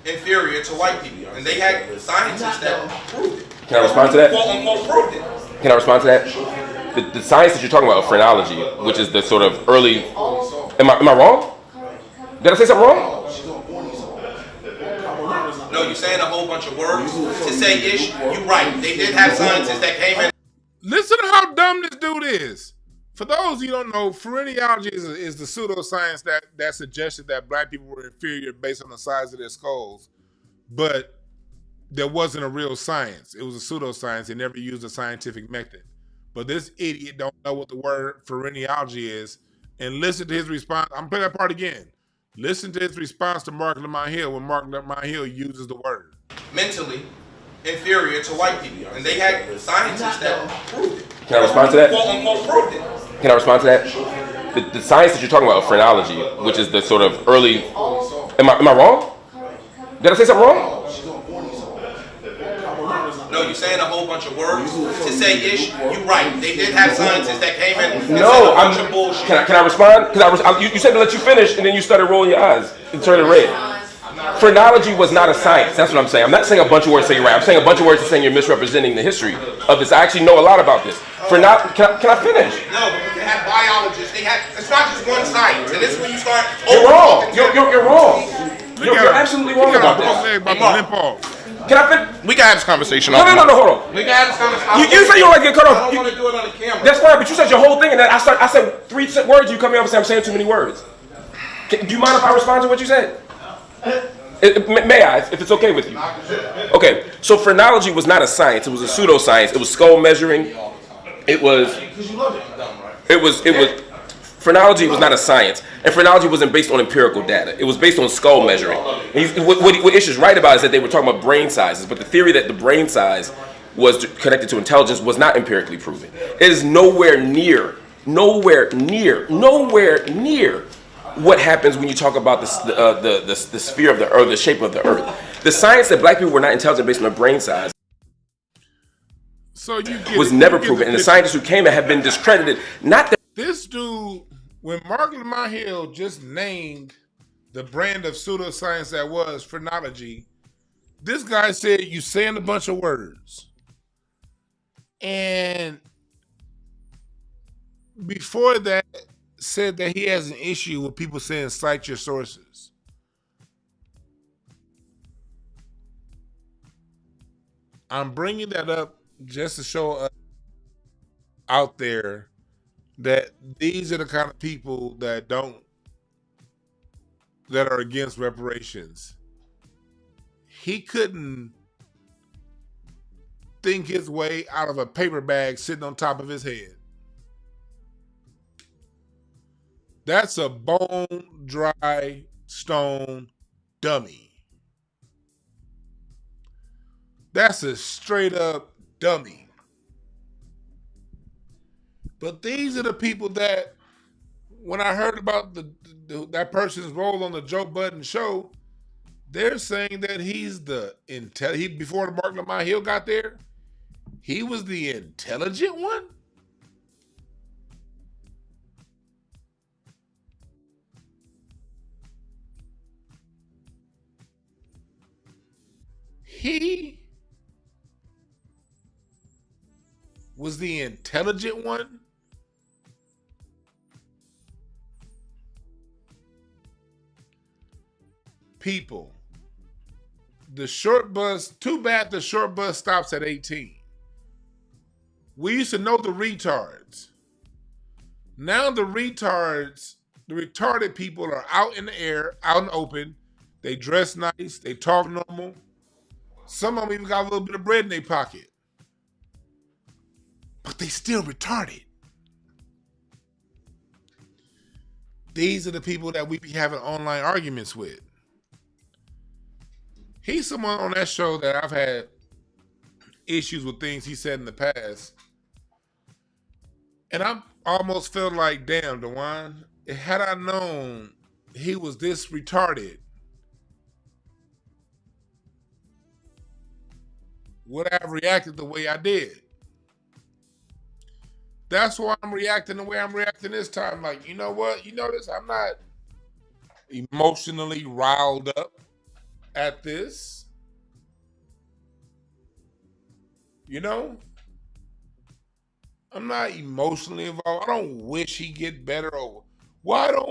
inferior to white people, and they had scientists that proved it. Can I respond to that? Quote unquote proved it. Can I respond to that? The science that you're talking about, phrenology, which is the sort of early. Am I wrong? Did I say something wrong? No, you're saying a whole bunch of words to say ish. You're right. They did have scientists that came in. Listen to how dumb this dude is. For those you don't know, phrenology is the pseudoscience that suggested that black people were inferior based on the size of their skulls, but there wasn't a real science. It was a pseudoscience. They never used a scientific method. But this idiot don't know what the word phrenology is. And listen to his response. I'm playing that part again. Listen to his response to Mark Lamont Hill when Mark Lamont Hill uses the word. Mentally inferior to white people, and they had scientists that proved it. Can I respond to that? Quote unquote proved it. Can I respond to that? The science that you're talking about, phrenology, which is the sort of early. Am I wrong? Did I say something wrong? No, you're saying a whole bunch of words to say ish. You're right. They did have scientists that came in and said a bunch of bullshit. Can I respond? Because you said to let you finish, and then you started rolling your eyes and turning red. Phrenology was not a science. That's what I'm saying. I'm not saying a bunch of words to say you're right. I'm saying a bunch of words to saying you're misrepresenting the history of this. I actually know a lot about this. Can I finish? No, because they had biologists. It's not just one science. And this is when you start. You're wrong. You're wrong. You're absolutely wrong about this. Can I finish? We can have this conversation. No, hold on. We can have this conversation. You say you don't like to get cut off. I don't want to do it on the camera. That's fine, but you said your whole thing, and then I said 3 words. You come here and say I'm saying too many words. Do you mind if I respond to what you said? May I, if it's okay with you? Okay, so phrenology was not a science. It was a pseudoscience. It was skull measuring. It was. Phrenology was not a science, and phrenology wasn't based on empirical data. It was based on skull measuring. What Ish is right about is that they were talking about brain sizes, but the theory that the brain size was connected to intelligence was not empirically proven. It is nowhere near what happens when you talk about the sphere of the earth, the shape of the earth. The science that black people were not intelligent based on their brain size was never proven, and the scientists who came in have been discredited. Not that this dude, when Mark Lamont Hill just named the brand of pseudoscience that was phrenology, this guy said you saying a bunch of words. And before that, said that he has an issue with people saying cite your sources. I'm bringing that up just to show us out there that these are the kind of people that are against reparations. He couldn't think his way out of a paper bag sitting on top of his head. That's a bone dry stone dummy. That's a straight up dummy. But these are the people that, when I heard about that person's role on the Joe Budden show, they're saying that he's before Mark Lamont Hill got there, he was the intelligent one. He was the intelligent one. people. The short bus, too bad the short bus stops at 18. We used to know the retards. Now the retarded people are out in the air, out in the open. They dress nice, they talk normal. Some of them even got a little bit of bread in their pocket. But they still retarded. These are the people that we be having online arguments with. He's someone on that show that I've had issues with things he said in the past. And I almost felt like, damn, DeJuan, had I known he was this retarded, would I have reacted the way I did? That's why I'm reacting the way I'm reacting this time. Like, you know what? You notice I'm not emotionally riled up at this. You know? I'm not emotionally involved. I don't wish he get better or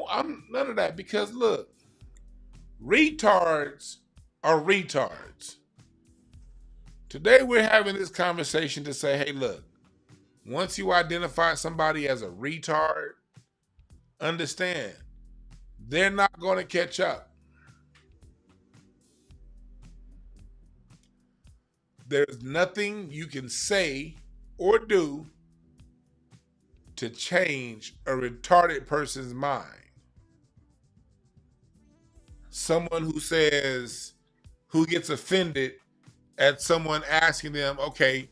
I'm none of that, because look, retards are retards. Today we're having this conversation to say, hey, look, once you identify somebody as a retard, understand, they're not going to catch up. There's nothing you can say or do to change a retarded person's mind. Someone who gets offended at someone asking them, okay,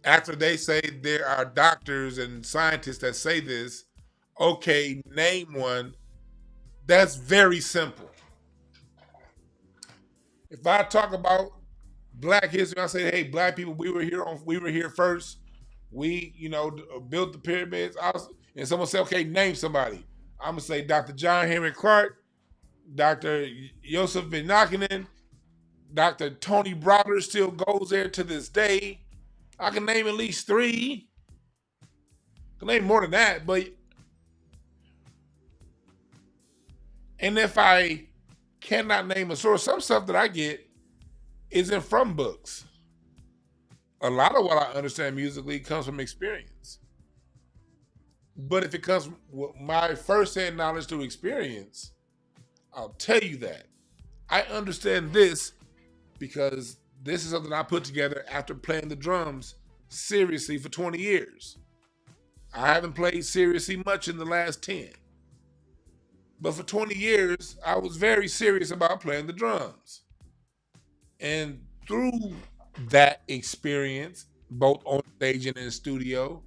after they say there are doctors and scientists that say this, okay, name one. That's very simple. If I talk about Black history, I say, hey, Black people, we were here first. We, built the pyramids. And someone say, okay, name somebody. I'm gonna say Dr. John Henry Clark, Dr. Yosef Ben Nakinen, Dr. Tony Browder still goes there to this day. I can name at least 3. I can name more than that, and if I cannot name a source, some stuff that I get isn't from books. A lot of what I understand musically comes from experience. But if it comes from my first-hand knowledge through experience, I'll tell you that. I understand this because this is something I put together after playing the drums seriously for 20 years. I haven't played seriously much in the last 10. But for 20 years, I was very serious about playing the drums. And through that experience, both on stage and in the studio,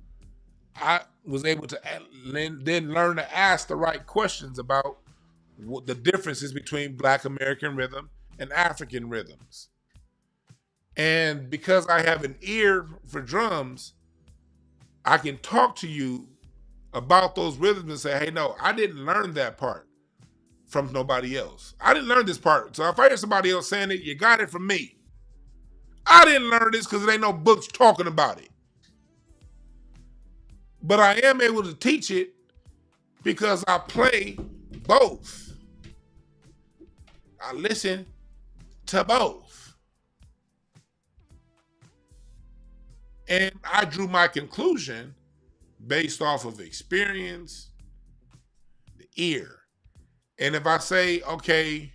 I was able to then learn to ask the right questions about what the differences between Black American rhythm and African rhythms. And because I have an ear for drums, I can talk to you about those rhythms and say, hey, no, I didn't learn that part from nobody else. I didn't learn this part. So if I hear somebody else saying it, you got it from me. I didn't learn this because there ain't no books talking about it. But I am able to teach it because I play both. I listen to both. And I drew my conclusion based off of experience, the ear. And if I say, okay,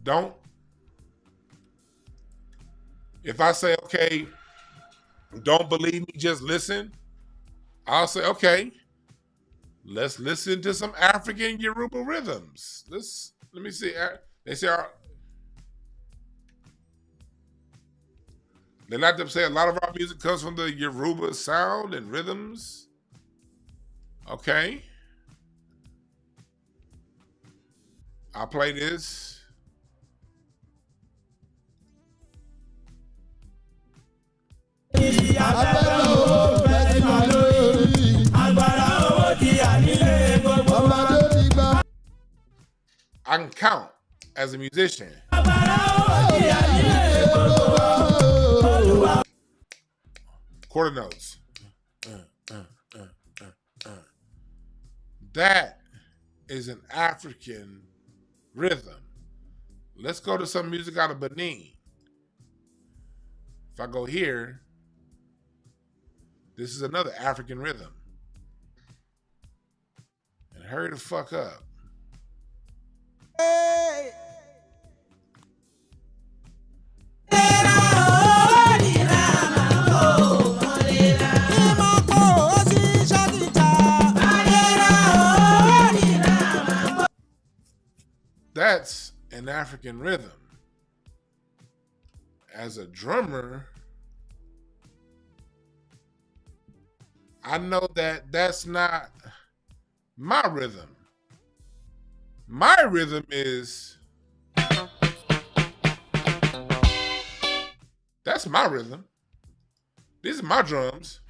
don't believe me, just listen, I'll say, okay, let's listen to some African Yoruba rhythms. Let me see. They like to say a lot of our music comes from the Yoruba sound and rhythms. Okay. I'll play this. I can count as a musician. Quarter notes. That is an African rhythm. Let's go to some music out of Benin. If I go here, this is another African rhythm. And hurry the fuck up. Hey. That's an African rhythm. As a drummer, I know that that's not my rhythm. My rhythm is, that's my rhythm. These are my drums.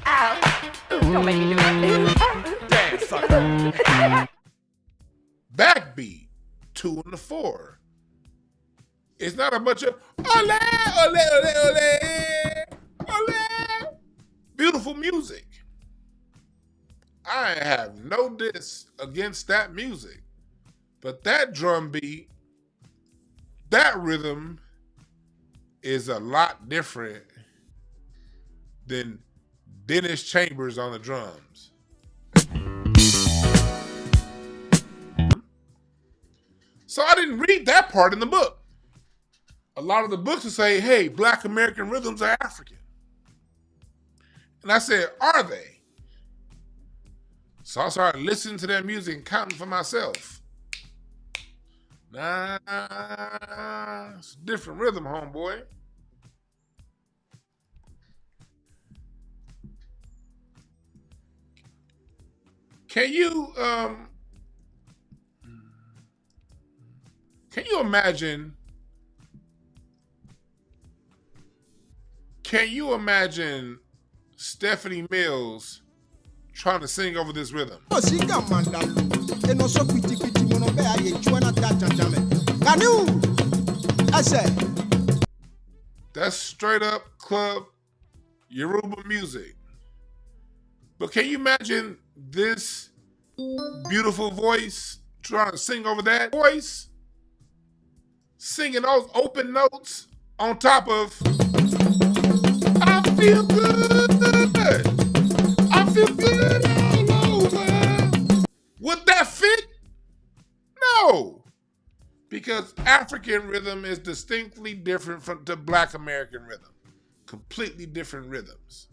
Ow. Ooh, don't make me do that. Dance, sucker. Backbeat, 2 and the 4. It's not a bunch of ole, ole, ole, ole, ole. Beautiful music. I have no diss against that music. But that drum beat, that rhythm is a lot different than Dennis Chambers on the drums. So I didn't read that part in the book. A lot of the books will say, hey, Black American rhythms are African. And I said, are they? So I started listening to their music and counting for myself. Nah, it's a different rhythm, homeboy. Can you imagine? Can you imagine Stephanie Mills trying to sing over this rhythm? That's straight up club Yoruba music. But can you imagine this beautiful voice trying to sing over that voice? Singing those open notes on top of I feel good. I feel good all over. Would that fit? No. Because African rhythm is distinctly different from the Black American rhythm. Completely different rhythms.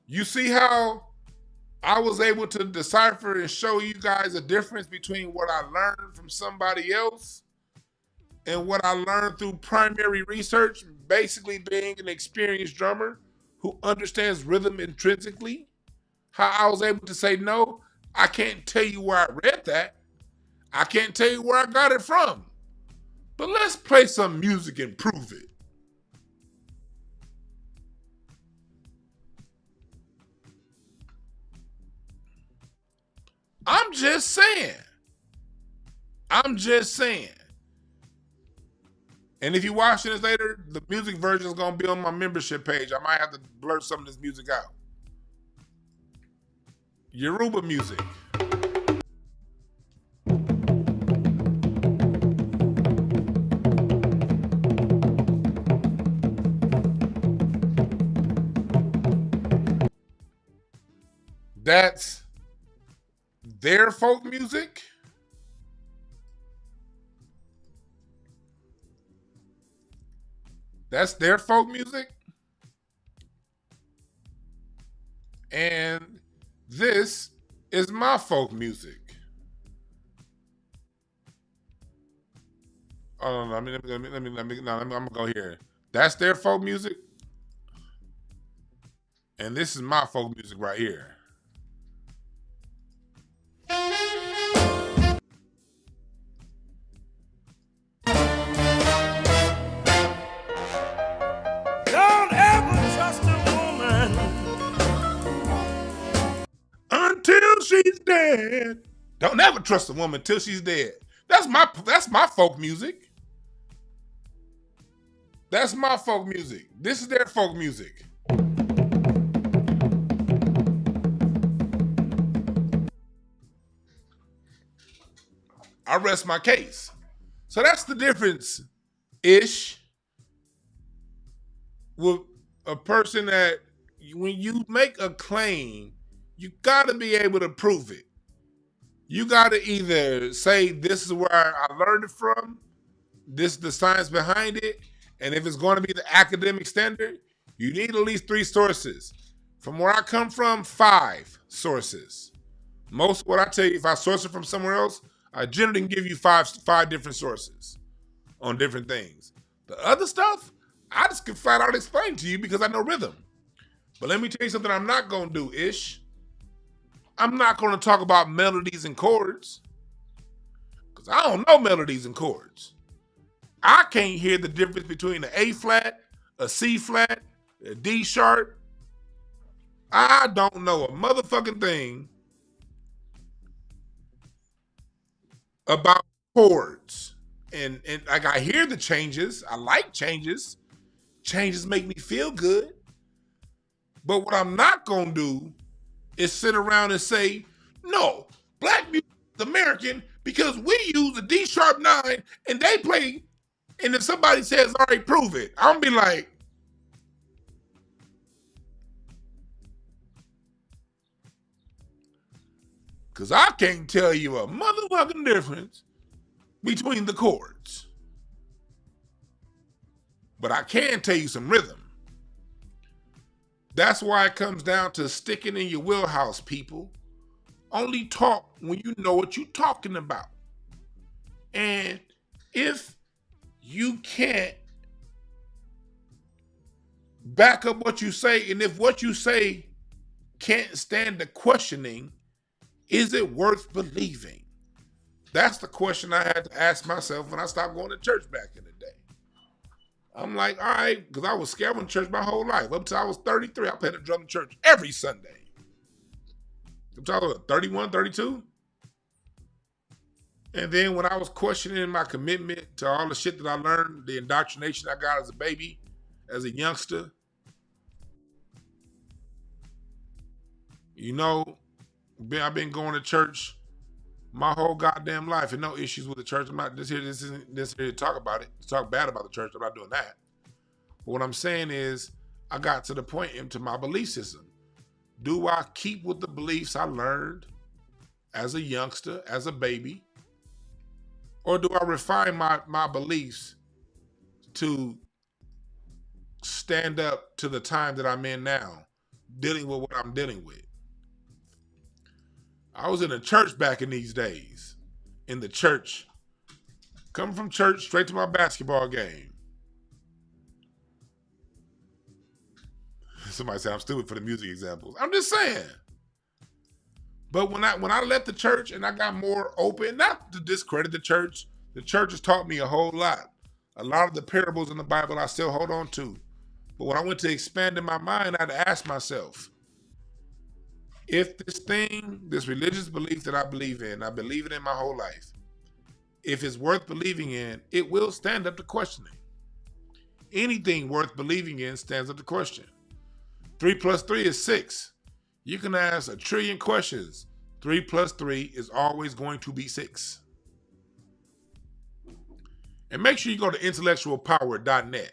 You see how I was able to decipher and show you guys a difference between what I learned from somebody else and what I learned through primary research, basically being an experienced drummer who understands rhythm intrinsically? How I was able to say, no, I can't tell you where I read that. I can't tell you where I got it from. But let's play some music and prove it. I'm just saying. I'm just saying. And if you're watching this later, the music version is going to be on my membership page. I might have to blur some of this music out. Yoruba music. That's their folk music. That's their folk music. And this is my folk music. Oh no, I'm gonna go here. That's their folk music. And this is my folk music right here. Don't ever trust a woman Until she's dead. Don't ever trust a woman till she's dead. That's my folk music. That's my folk music. This is their folk music. rest my case. So that's the difference, ish, with a person that when you make a claim, you got to be able to prove it. You got to either say this is where I learned it from, this is the science behind it, and if it's going to be the academic standard, you need at least 3 sources. From where I come from, 5 sources. Most of what I tell you, if I source it from somewhere else, I generally can give you five different sources on different things. The other stuff, I just can flat out explain to you because I know rhythm. But let me tell you something I'm not going to do, Ish. I'm not going to talk about melodies and chords because I don't know melodies and chords. I can't hear the difference between an A flat, a C flat, a D sharp. I don't know a motherfucking thing about chords. And like I hear the changes. I like changes. Changes make me feel good. But what I'm not going to do is sit around and say, no, black music is American because we use a D sharp 9 and they play. And if somebody says, all right, prove it, I'm going to be like, because I can't tell you a motherfucking difference between the chords. But I can tell you some rhythm. That's why it comes down to sticking in your wheelhouse, people. Only talk when you know what you're talking about. And if you can't back up what you say, and if what you say can't stand the questioning, is it worth believing? That's the question I had to ask myself when I stopped going to church back in the day. I'm like, all right, because I was scared of church my whole life. Up until I was 33, I played a drum in church every Sunday. I'm talking about 31, 32. And then when I was questioning my commitment to all the shit that I learned, the indoctrination I got as a baby, as a youngster, you know, I've been going to church my whole goddamn life and no issues with the church. I'm not this isn't here to talk about it, to talk bad about the church. I'm not doing that. But what I'm saying is I got to the point into my belief system. Do I keep with the beliefs I learned as a youngster, as a baby? Or do I refine my beliefs to stand up to the time that I'm in now, dealing with what I'm dealing with? I was in a church back in these days. In the church. Coming from church straight to my basketball game. Somebody said I'm stupid for the music examples. I'm just saying. But when I left the church and I got more open, not to discredit the church has taught me a whole lot. A lot of the parables in the Bible I still hold on to. But when I went to expand in my mind, I had to ask myself, if this religious belief that I believe it in my whole life, if it's worth believing in, it will stand up to questioning. Anything worth believing in stands up to question. 3 plus 3 is 6. You can ask a trillion questions. 3 plus 3 is always going to be 6. And make sure you go to intellectualpower.net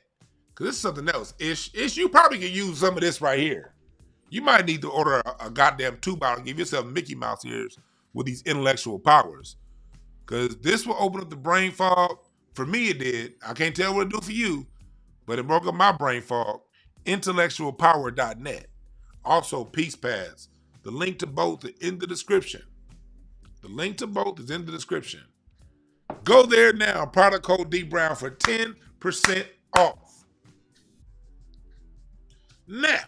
because this is something else. Ish, you probably can use some of this right here. You might need to order a goddamn 2-bottle and give yourself Mickey Mouse ears with these intellectual powers. Because this will open up the brain fog. For me, it did. I can't tell what it do for you, but it broke up my brain fog. Intellectualpower.net. Also, Peace Pads. The link to both is in the description. Go there now. Product code D Brown for 10% off. Now,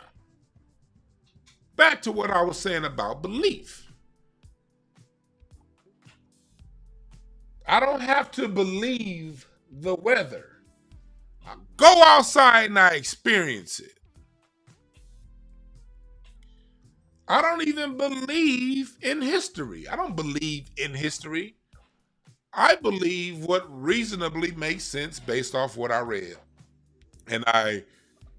back to what I was saying about belief. I don't have to believe the weather. I go outside and I experience it. I don't even believe in history. I don't believe in history. I believe what reasonably makes sense based off what I read. And I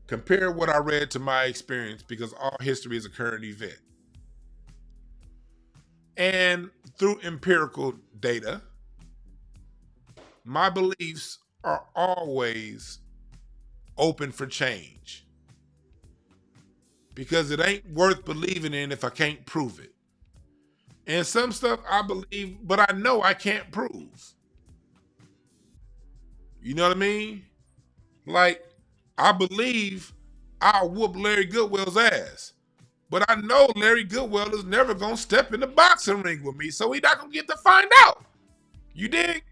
compare what I read to my experience because all history is a current event. And through empirical data, my beliefs are always open for change. Because it ain't worth believing in if I can't prove it. And some stuff I believe, but I know I can't prove. You know what I mean? Like, I believe I'll whoop Larry Goodwell's ass. But I know Larry Goodwell is never going to step in the boxing ring with me, so he not going to get to find out. You dig?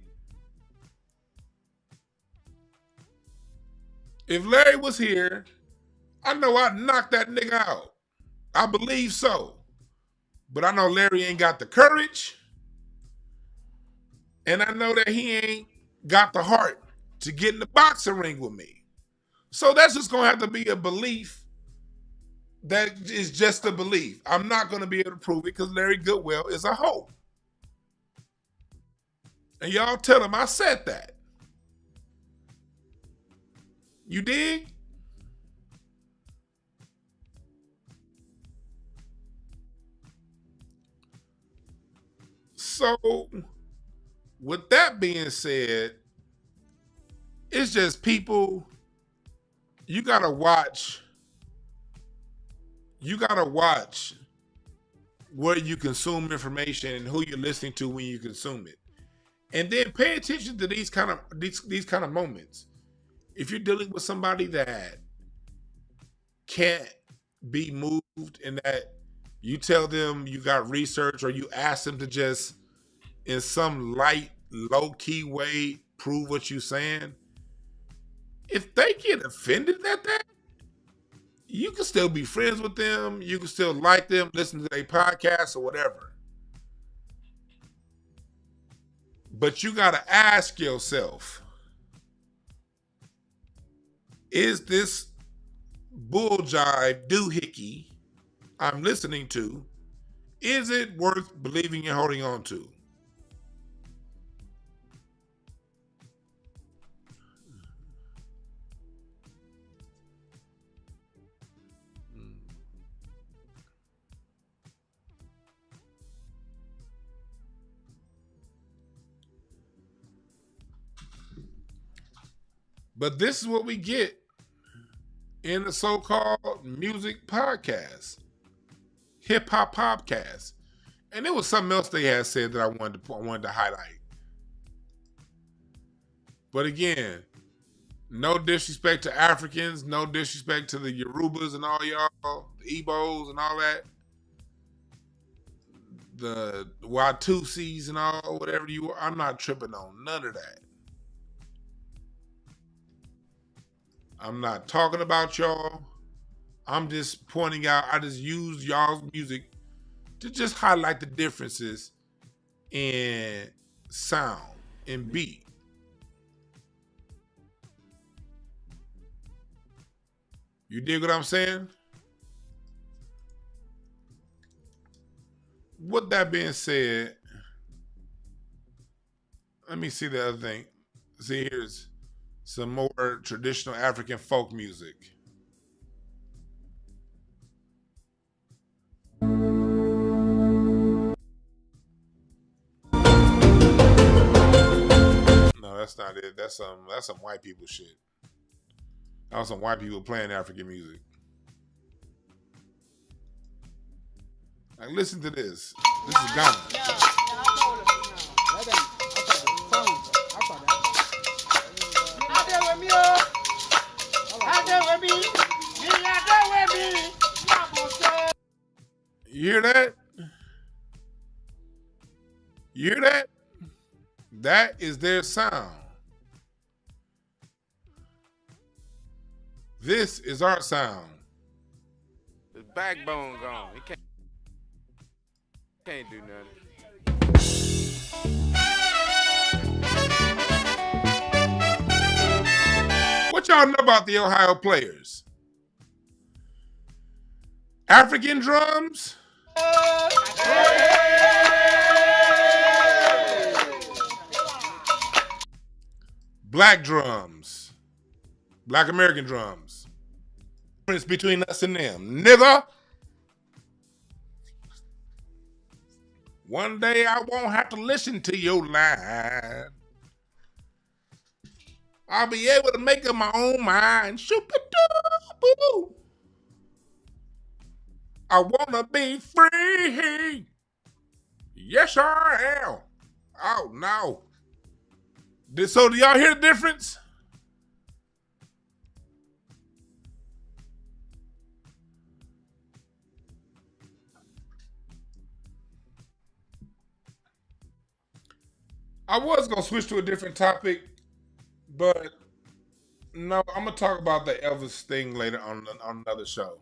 If Larry was here, I know I'd knock that nigga out. I believe so. But I know Larry ain't got the courage. And I know that he ain't got the heart to get in the boxing ring with me. So that's just going to have to be a belief that is just a belief. I'm not going to be able to prove it because Larry Goodwell is a hoe. And y'all tell him I said that. You dig? So, with that being said, it's just people, you gotta watch where you consume information and who you're listening to when you consume it. And then pay attention to these kind of moments. If you're dealing with somebody that can't be moved and that you tell them you got research or you ask them to just in some light, low-key way prove what you're saying, if they get offended at that, you can still be friends with them. You can still like them, listen to their podcasts or whatever. But you got to ask yourself, is this bull jive doohickey I'm listening to, is it worth believing and holding on to? But this is what we get in the so-called music podcast, hip-hop podcast. And there was something else they had said that I wanted to highlight. But again, no disrespect to Africans, no disrespect to the Yorubas and all y'all, the Igbos and all that, the Watusis and all, whatever you are. I'm not tripping on none of that. I'm not talking about y'all. I'm just pointing out, I just use y'all's music to just highlight the differences in sound and beat. You dig what I'm saying? With that being said, let me see the other thing. See, here's some more traditional African folk music. No, that's not it. That's some white people shit. That was some white people playing African music. Like, listen to this. This is Ghana. You hear that? You hear that? That is their sound. This is our sound. His backbone gone. He can't do nothing. What y'all know about the Ohio Players? African drums? Black drums. Black American drums. Difference between us and them. Nigga. One day I won't have to listen to your line. I'll be able to make up my own mind. Shoop-a-doo-boo. I wanna be free. Yes, I am. Oh no. So do y'all hear the difference? I was gonna switch to a different topic, but no, I'm gonna talk about the Elvis thing later on another show.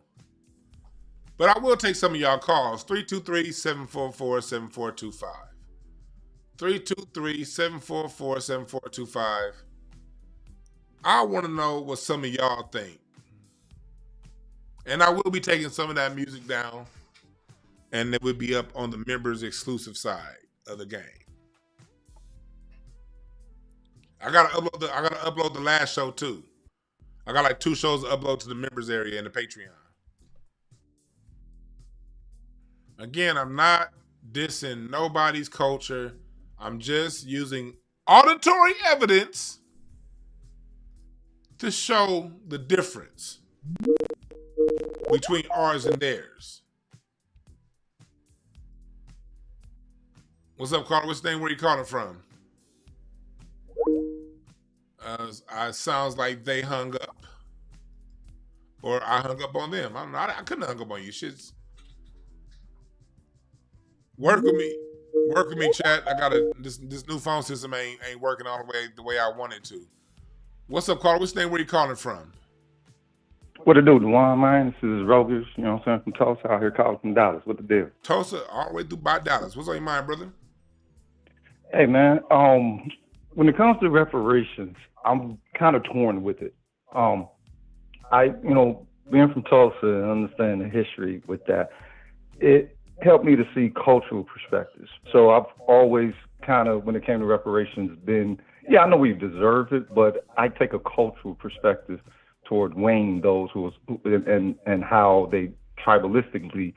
But I will take some of y'all calls. 323-744-7425. 323-744-7425. I want to know what some of y'all think. And I will be taking some of that music down, and it will be up on the members exclusive side of the game. I gotta upload the last show too. I got like 2 shows to upload to the members area in the Patreon. Again, I'm not dissing nobody's culture. I'm just using auditory evidence to show the difference between ours and theirs. What's up, caller? What's your name? Where you calling from? Sounds like they hung up, or I hung up on them. I don't know. I couldn't have hung up on you. Shit's work with me, chat. I got this new phone system ain't working all the way I want it to. What's up, caller? What's your name? Where you calling from? What it do, DeJuan, man? This is Rogers, you know what I'm saying, from Tulsa, out here calling from Dallas. What the deal? Tulsa, all the way through by Dallas. What's on your mind, brother? Hey, man, when it comes to reparations, I'm kind of torn with it. Being from Tulsa and understanding the history with that, it helped me to see cultural perspectives. So I've always kind of, when it came to reparations, I know we deserve it, but I take a cultural perspective toward weighing those and how they tribalistically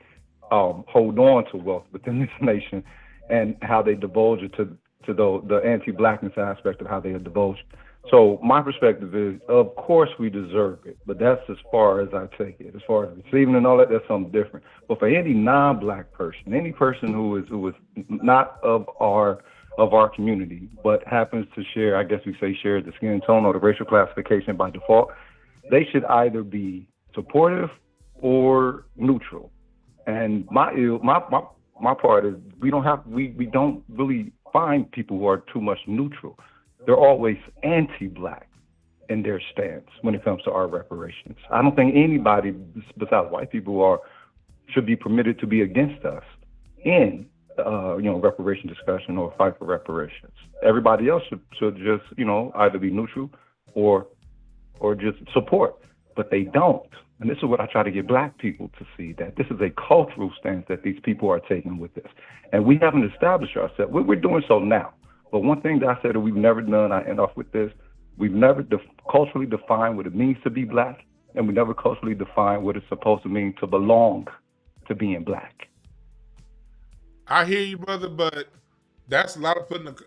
hold on to wealth within this nation, and how they divulge it to the anti-blackness aspect of how they are divulged. So my perspective is, of course we deserve it, but that's as far as I take it. As far as receiving and all that, that's something different. But for any non-black person, any person who is not of our community, but happens to share, I guess we say share the skin tone or the racial classification by default, they should either be supportive or neutral. And my part is we don't really find people who are too much neutral. They're always anti-black in their stance when it comes to our reparations. I don't think anybody besides white people should be permitted to be against us in reparation discussion or fight for reparations. Everybody else should just either be neutral or just support, but they don't. And this is what I try to get black people to see, that this is a cultural stance that these people are taking with this. And we haven't established ourselves. We're doing so now. But one thing that I said that we've never done, I end off with this, we've never culturally defined what it means to be black, and we never culturally defined what it's supposed to mean to belong to being black. I hear you, brother, but that's a lot of things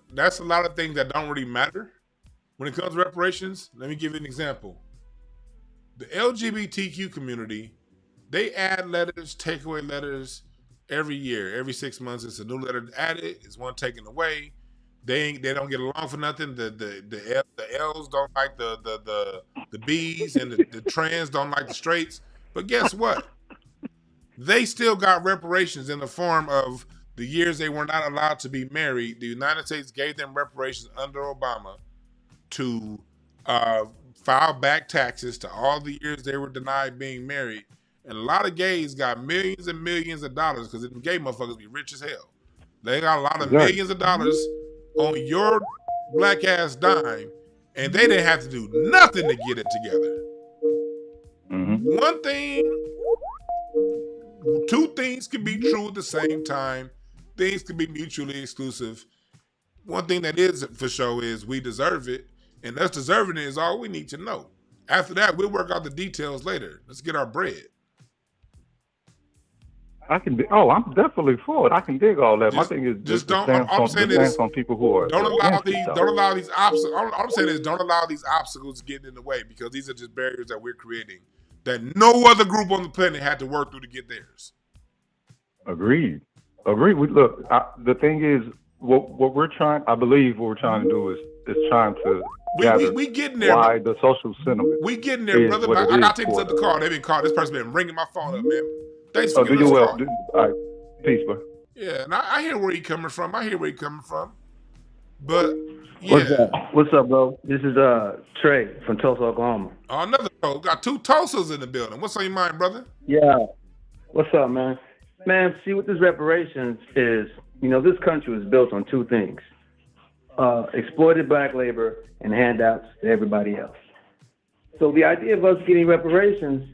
that don't really matter when it comes to reparations. Let me give you an example. The LGBTQ community, they add letters, take away letters every year. Every 6 months, it's a new letter added. It's one taken away. They don't get along for nothing. The L's don't like the B's, and the trans don't like the straights. But guess what? They still got reparations in the form of the years they were not allowed to be married. The United States gave them reparations under Obama to file back taxes to all the years they were denied being married. And a lot of gays got millions and millions of dollars, because them gay motherfuckers be rich as hell. They got a lot of millions of dollars on your black ass dime, and they didn't have to do nothing to get it together. Mm-hmm. Two things can be true at the same time. Things can be mutually exclusive. One thing that is for sure is we deserve it, and us deserving it is all we need to know. After that, we'll work out the details later. Let's get our bread. I'm definitely for it. I can dig all that. My Just, thing is just the don't. stance All I'm on saying is, people who are don't allow against it, these. though. Don't allow these obstacles. All I'm saying is, don't allow these obstacles to get in the way, because these are just barriers that we're creating that no other group on the planet had to work through to get theirs. Agreed. Look, the thing is, what we're trying. I believe what we're trying to do is trying to gather we getting there. why the social sentiment. We getting there, brother. But I gotta take this up the call. They've been calling. This person been ringing my phone up, man. Thanks for giving us a call. All right, peace, bro. Yeah, and I hear where he coming from. But yeah. What's up, bro? This is Trey from Tulsa, Oklahoma. Oh, another call. Got two Tulsas in the building. What's on your mind, brother? Yeah. What's up, man? Man, see what this reparations is. You know, this country was built on two things: exploited black labor and handouts to everybody else. So the idea of us getting reparations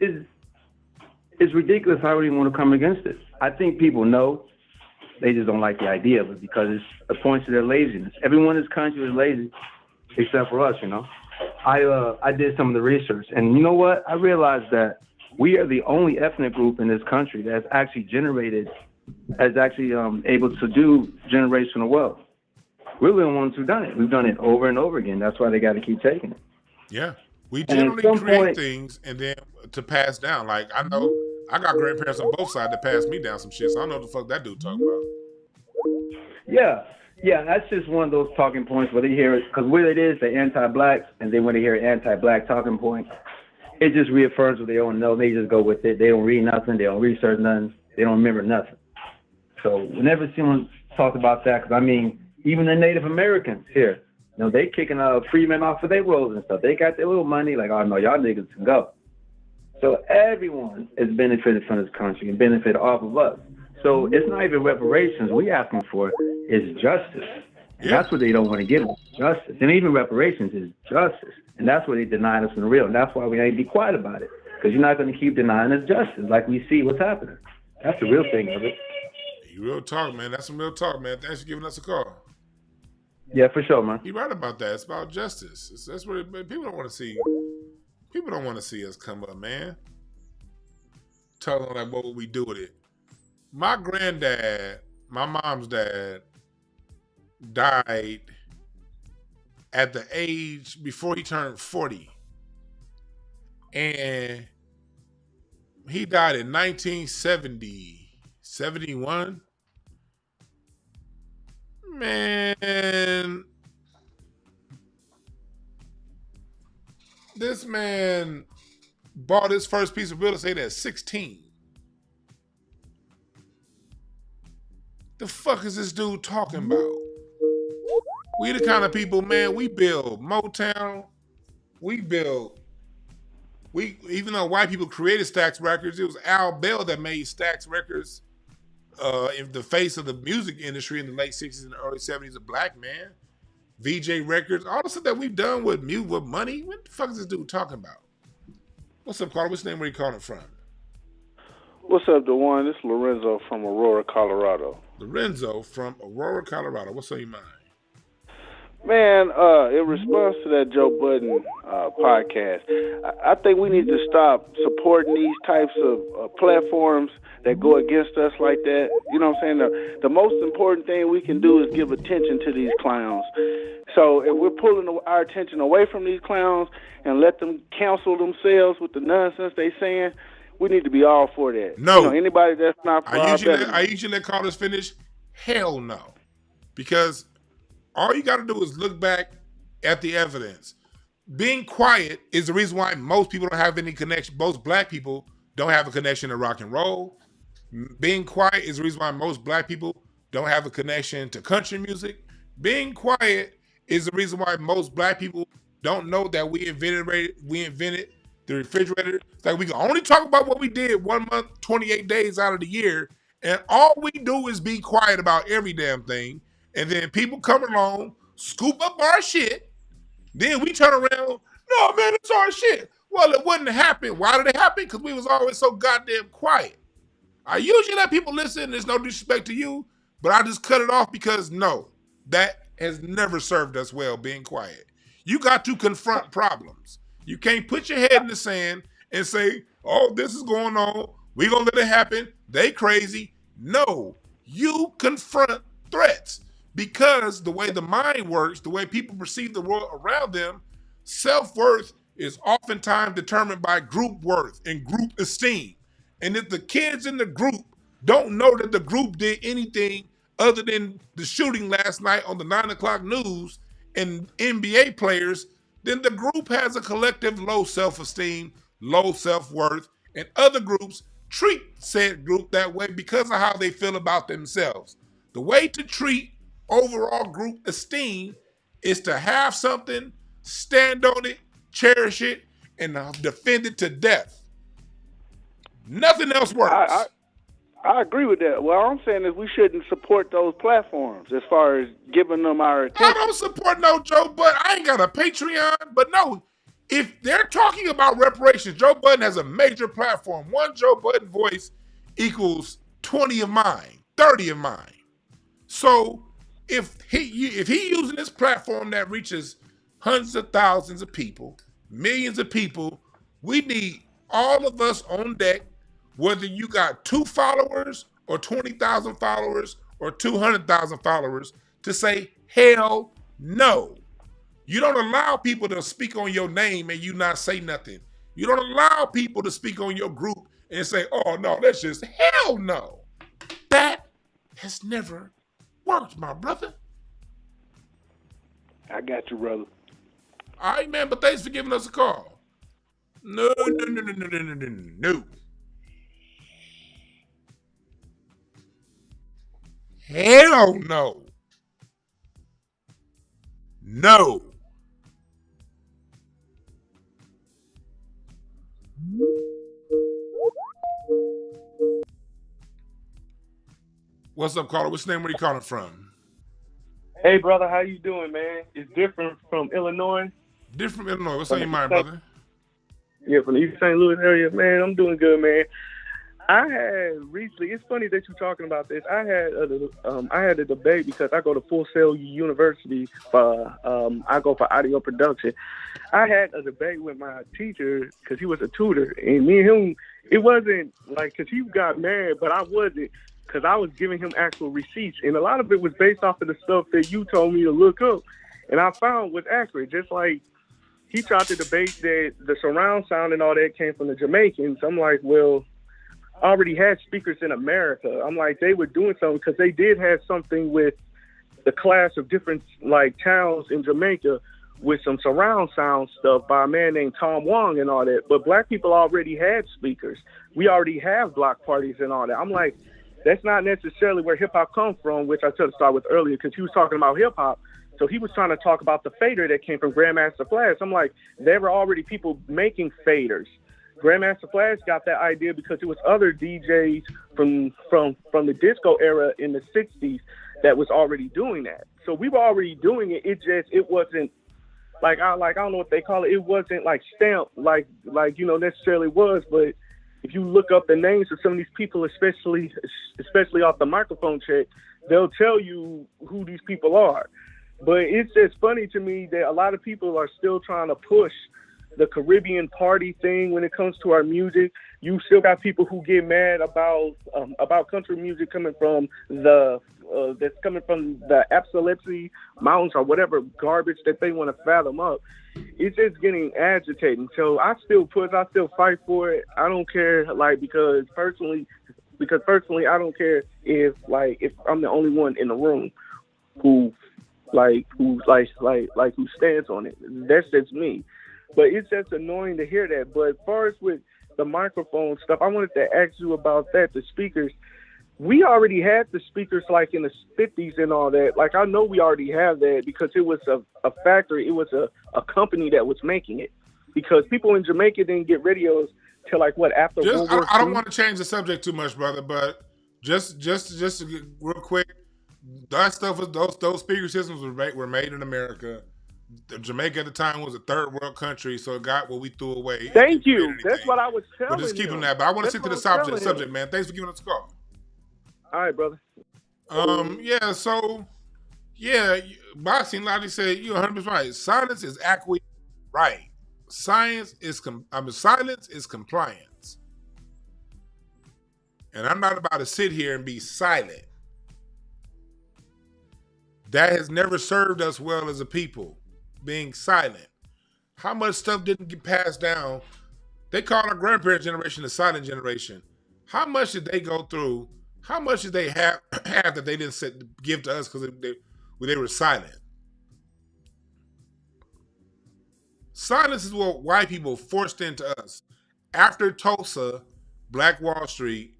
is ridiculous. I don't even want to come against it. I think people know, they just don't like the idea of it because it points to their laziness. Everyone in this country is lazy except for us, you know. I did some of the research, and you know what? I realized that we are the only ethnic group in this country that's actually able to do generational wealth. We're the only ones who've done it. We've done it over and over again. That's why they got to keep taking it. Yeah. We generally create things and then to pass down. Like, I know I got grandparents on both sides that passed me down some shit, so I don't know what the fuck that dude talking about. Yeah, that's just one of those talking points where they hear it, because what it is, they're anti-blacks, and then when they hear an anti-black talking point, it just reaffirms what they don't know. They just go with it. They don't read nothing. They don't research nothing. They don't remember nothing. So whenever someone talks about that, because I mean, even the Native Americans here, you know, they kicking freemen off of their rolls and stuff. They got their little money, like, oh no, y'all niggas can go. So everyone has benefited from this country and benefited off of us. So it's not even reparations we asking for, it's justice. And that's what they don't want to give us, justice. And even reparations is justice. And that's what they denied us in the real. And that's why we ain't be quiet about it. Because you're not going to keep denying us justice like we see what's happening. That's the real thing of it. Real talk, man. That's some real talk, man. Thanks for giving us a call. Yeah, for sure, man. You're right about that. It's about justice. That's what people don't want to see. People don't want to see us come up, man. Tell them, like, what would we do with it? My granddad, my mom's dad, died at the age before he turned 40. And he died in 1970, 71. Man, this man bought his first piece of real estate at 16. The fuck is this dude talking about? We the kind of people, man, we build Motown. Even though white people created Stax Records, it was Al Bell that made Stax Records in the face of the music industry in the late 60s and the early 70s, a black man. VJ Records, all the stuff that we've done with music, with money. What the fuck is this dude talking about? What's up, Carter? What's your name? Where you calling from? What's up, DeJuan? This is Lorenzo from Aurora, Colorado. Lorenzo from Aurora, Colorado. What's on your mind? Man, in response to that Joe Budden podcast, I think we need to stop supporting these types of platforms that go against us like that. You know what I'm saying? The most important thing we can do is give attention to these clowns. So if we're pulling our attention away from these clowns and let them counsel themselves with the nonsense they saying, we need to be all for that. No. You know, anybody that's not for I usually let callers finish. Hell no. Because all you got to do is look back at the evidence. Being quiet is the reason why most people don't have any connection. Most black people don't have a connection to rock and roll. Being quiet is the reason why most black people don't have a connection to country music. Being quiet is the reason why most black people don't know that we invented the refrigerator. It's like we can only talk about what we did 1 month, 28 days out of the year, and all we do is be quiet about every damn thing. And then people come along, scoop up our shit. Then we turn around, no, man, it's our shit. Well, it wouldn't happen. Why did it happen? Because we was always so goddamn quiet. I usually let people listen. There's no disrespect to you, but I just cut it off because, no, that has never served us well, being quiet. You got to confront problems. You can't put your head in the sand and say, oh, this is going on. We gonna let it happen. They crazy. No, you confront threats because the way the mind works, the way people perceive the world around them, self-worth is oftentimes determined by group worth and group esteem. And if the kids in the group don't know that the group did anything other than the shooting last night on the 9 o'clock news and NBA players, then the group has a collective low self-esteem, low self-worth, and other groups treat said group that way because of how they feel about themselves. The way to treat overall group esteem is to have something, stand on it, cherish it, and defend it to death. Nothing else works. I agree with that. What I'm saying is we shouldn't support those platforms as far as giving them our attention. I don't support no Joe Budden. I ain't got a Patreon, but no, if they're talking about reparations, Joe Budden has a major platform. One Joe Budden voice equals 20 of mine, 30 of mine. So if he using this platform that reaches hundreds of thousands of people, millions of people, we need all of us on deck, whether you got 2 followers or 20,000 followers or 200,000 followers, to say, hell no. You don't allow people to speak on your name and you not say nothing. You don't allow people to speak on your group and say, oh no, that's just hell no. That has never worked, my brother. I got you, brother. All right, man, but thanks for giving us a call. No. Hell no. No. What's up, caller? What's your name? Where you calling from? Hey, brother, how you doing, man? It's different from Illinois. Different from Illinois. What's on your mind, brother? Yeah, from the East St. Louis area, man. I'm doing good, man. I had recently. It's funny that you're talking about this. I had a debate because I go to Full Sail University. I go for audio production. I had a debate with my teacher because he was a tutor, and me and him. It wasn't like because he got mad, but I wasn't because I was giving him actual receipts, and a lot of it was based off of the stuff that you told me to look up, and I found was accurate. Just like he tried to debate that the surround sound and all that came from the Jamaicans. I'm like, well, I already had speakers in America. I'm like, they were doing something because they did have something with the class of different like towns in Jamaica with some surround sound stuff by a man named Tom Wong and all that. But black people already had speakers. We already have block parties and all that. I'm like, that's not necessarily where hip hop comes from, which I tried to start with earlier because he was talking about hip hop. So he was trying to talk about the fader that came from Grandmaster Flash. I'm like, there were already people making faders. Grandmaster Flash got that idea because it was other DJs from the disco era in the 60s that was already doing that. So we were already doing it. It wasn't like I don't know what they call it. It wasn't like stamped like necessarily was. But if you look up the names of some of these people, especially off the microphone check, they'll tell you who these people are. But it's just funny to me that a lot of people are still trying to push the Caribbean party thing when it comes to our music. You still got people who get mad about country music coming from the Absolepsy Mountains or whatever garbage that they want to fathom up. It's just getting agitating. So I still fight for it. I don't care, because personally I don't care if I'm the only one in the room who stands on it. That's just me. But it's just annoying to hear that. But as far as with the microphone stuff, I wanted to ask you about that, the speakers. We already had the speakers in the 50s and all that. I know we already have that because it was a factory. It was a company that was making it. Because people in Jamaica didn't get radios till after World War II. I don't want to change the subject too much, brother, but just real quick, that stuff was those speaker systems were made in America. Jamaica at the time was a third world country, so it got what we threw away. Thank you. That's what I was telling you. But just keep them that. But I want to stick to the subject, man. Thanks for giving us a call. All right, brother. Boxing logic said you're 100% right. Silence is acquiescence. Right. Silence is compliance. And I'm not about to sit here and be silent. That has never served us well as a people, being silent. How much stuff didn't get passed down? They call our grandparents' generation the silent generation. How much did they go through? How much did they have that they didn't give to us because they were silent? Silence is what white people forced into us. After Tulsa, Black Wall Street,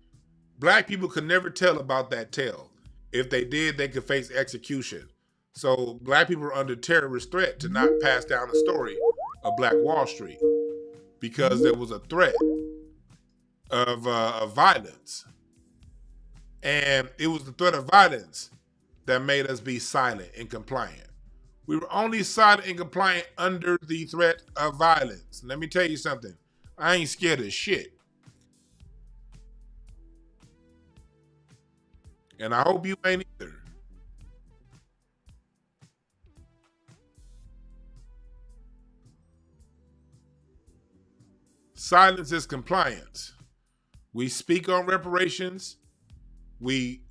Black people could never tell about that tale. If they did, they could face execution. So Black people are under terrorist threat to not pass down the story of Black Wall Street because there was a threat of violence. And it was the threat of violence that made us be silent and compliant. We were only silent and compliant under the threat of violence. Let me tell you something. I ain't scared of shit. And I hope you ain't either. Silence is compliance. We speak on reparations.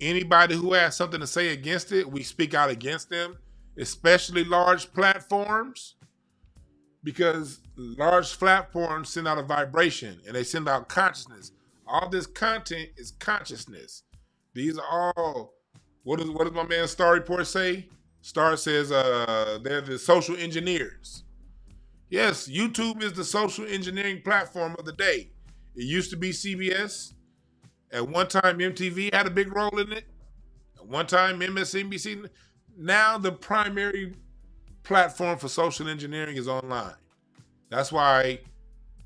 Anybody who has something to say against it, we speak out against them, especially large platforms, because large platforms send out a vibration and they send out consciousness. All this content is consciousness. These are all, what does my man Star Report say? Star says they're the social engineers. Yes, YouTube is the social engineering platform of the day. It used to be CBS. At one time, MTV had a big role in it. At one time, MSNBC. Now the primary platform for social engineering is online. That's why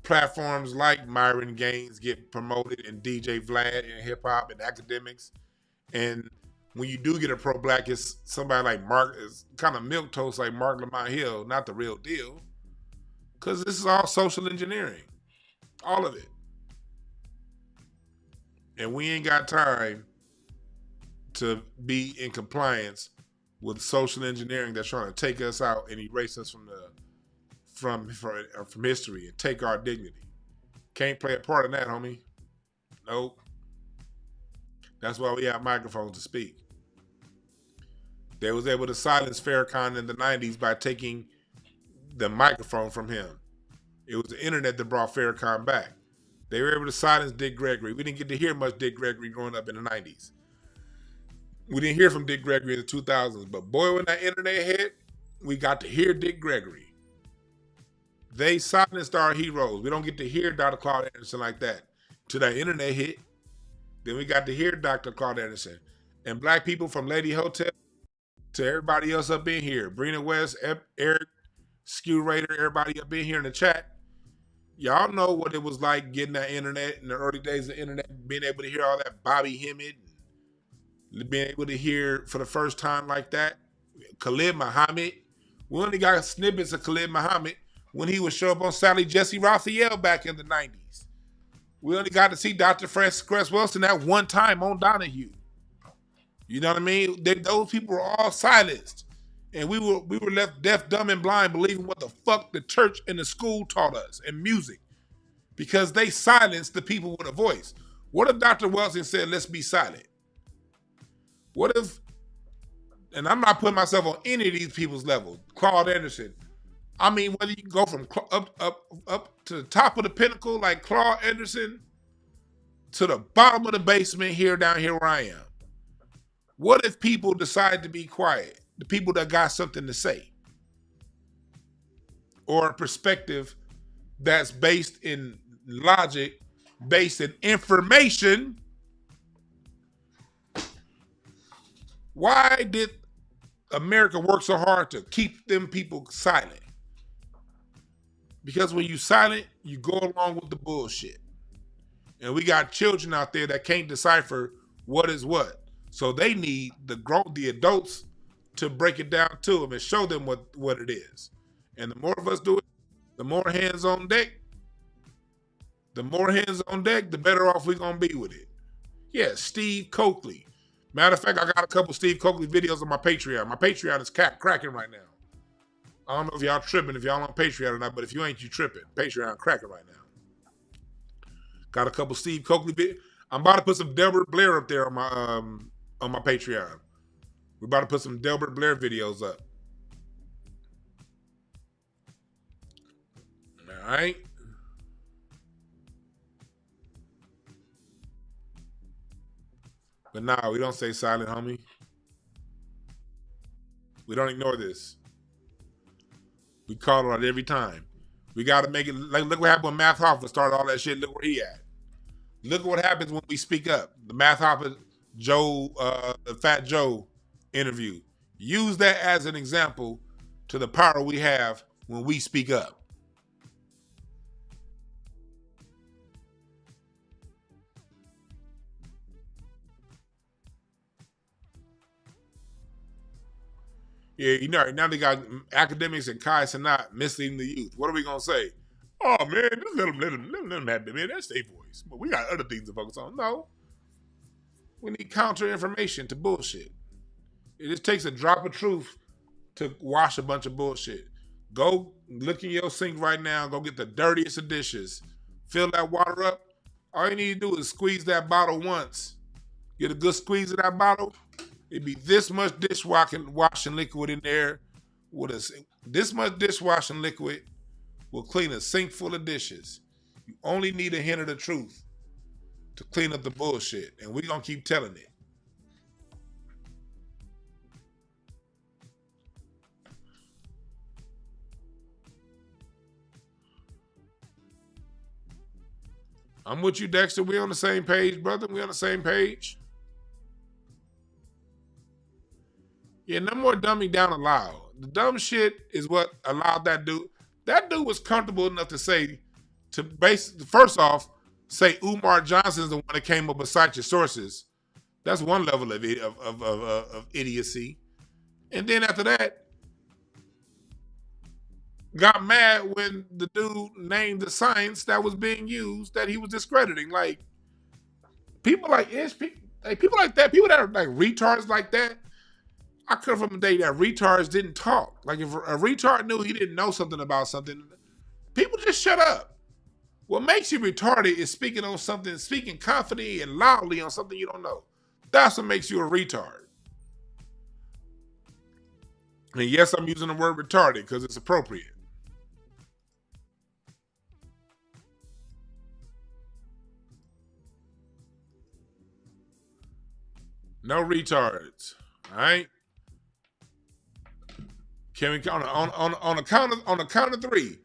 platforms like Myron Gaines get promoted, and DJ Vlad in hip hop and academics. And when you do get a pro-black, it's somebody like Mark, is kind of milquetoast like Mark Lamont Hill, not the real deal. Because this is all social engineering. All of it. And we ain't got time to be in compliance with social engineering that's trying to take us out and erase us from history and take our dignity. Can't play a part in that, homie. Nope. That's why we have microphones to speak. They was able to silence Farrakhan in the 90s by taking the microphone from him. It was the internet that brought Farrakhan back. They were able to silence Dick Gregory. We didn't get to hear much Dick Gregory growing up in the 90s. We didn't hear from Dick Gregory in the 2000s. But boy, when that internet hit, we got to hear Dick Gregory. They silenced our heroes. We don't get to hear Dr. Claude Anderson like that. Till that internet hit, then we got to hear Dr. Claude Anderson. And black people from Lady Hotel to everybody else up in here, Brina West, Eric, Skew Raider, everybody up in here in the chat. Y'all know what it was like getting that internet in the early days of the internet, being able to hear all that Bobby Hemmett, and being able to hear for the first time like that, Khalid Muhammad. We only got snippets of Khalid Muhammad when he would show up on Sally Jesse Raphael back in the 90s. We only got to see Dr. Francis Cress Wilson that one time on Donahue. You know what I mean? Those people were all silenced. And we were left deaf, dumb, and blind believing what the fuck the church and the school taught us and music. Because they silenced the people with a voice. What if Dr. Wilson said, let's be silent? What if, and I'm not putting myself on any of these people's level, Claude Anderson. I mean, whether you go from up to the top of the pinnacle like Claude Anderson to the bottom of the basement down here where I am. What if people decide to be quiet? The people that got something to say, or a perspective that's based in logic, based in information. Why did America work so hard to keep them people silent? Because when you silent, you go along with the bullshit. And we got children out there that can't decipher what is what. So they need the adults to break it down to them and show them what it is. And the more of us do it, the more hands on deck. The more hands on deck, the better off we're going to be with it. Yeah, Steve Coakley. Matter of fact, I got a couple Steve Coakley videos on my Patreon. My Patreon is cracking right now. I don't know if y'all tripping, if y'all on Patreon or not, but if you ain't, you tripping. Patreon cracking right now. Got a couple Steve Coakley videos. I'm about to put some Delbert Blair up there on my Patreon. We're about to put some Delbert Blair videos up. All right. But nah, we don't stay silent, homie. We don't ignore this. We call it out every time. We got to make it, like, look what happened when Math Hoffa started all that shit. Look where he at. Look what happens when we speak up. The Math Hoffa Fat Joe interview. Use that as an example to the power we have when we speak up. Yeah, you know, now they got academics and Kai Sanat misleading the youth. What are we gonna say? Oh man, just let them have it, man. That's their voice. But we got other things to focus on. No. We need counter information to bullshit. It just takes a drop of truth to wash a bunch of bullshit. Go look in your sink right now, go get the dirtiest of dishes. Fill that water up. All you need to do is squeeze that bottle once. Get a good squeeze of that bottle. It'd be this much dishwashing liquid in there. This much dishwashing liquid will clean a sink full of dishes. You only need a hint of the truth to clean up the bullshit. And we're going to keep telling it. I'm with you, Dexter. We on the same page, brother. We on the same page. Yeah, no more dumbing down allowed. The dumb shit is what allowed that dude. That dude was comfortable enough to say, first off, say Umar Johnson's the one that came up with cite your sources. That's one level of idiocy. And then after that, got mad when the dude named the science that was being used that he was discrediting. Like, people like people like that, people that are like retards like that. I come from a day that retards didn't talk. Like, if a retard knew he didn't know something about something, people just shut up. What makes you retarded is speaking on something, speaking confidently and loudly on something you don't know. That's what makes you a retard. And yes, I'm using the word retarded because it's appropriate. No retards. All right. Can we on the count of three?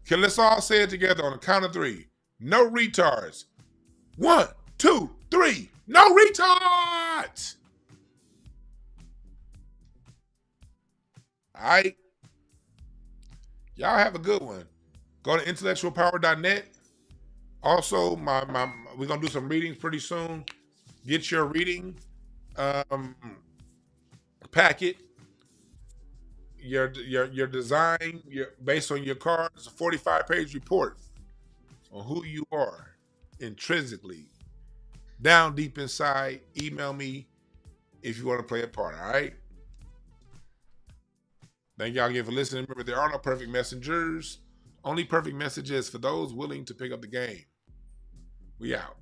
Let's all say it together on the count of three. No retards. 1, 2, 3. No retards. All right. Y'all have a good one. Go to intellectualpower.net. Also, we're gonna do some readings pretty soon. Get your reading packet. Your design, based on your cards, a 45-page report on who you are intrinsically, down deep inside. Email me if you want to play a part. All right. Thank y'all again for listening. Remember, there are no perfect messengers. Only perfect messages for those willing to pick up the game. We out.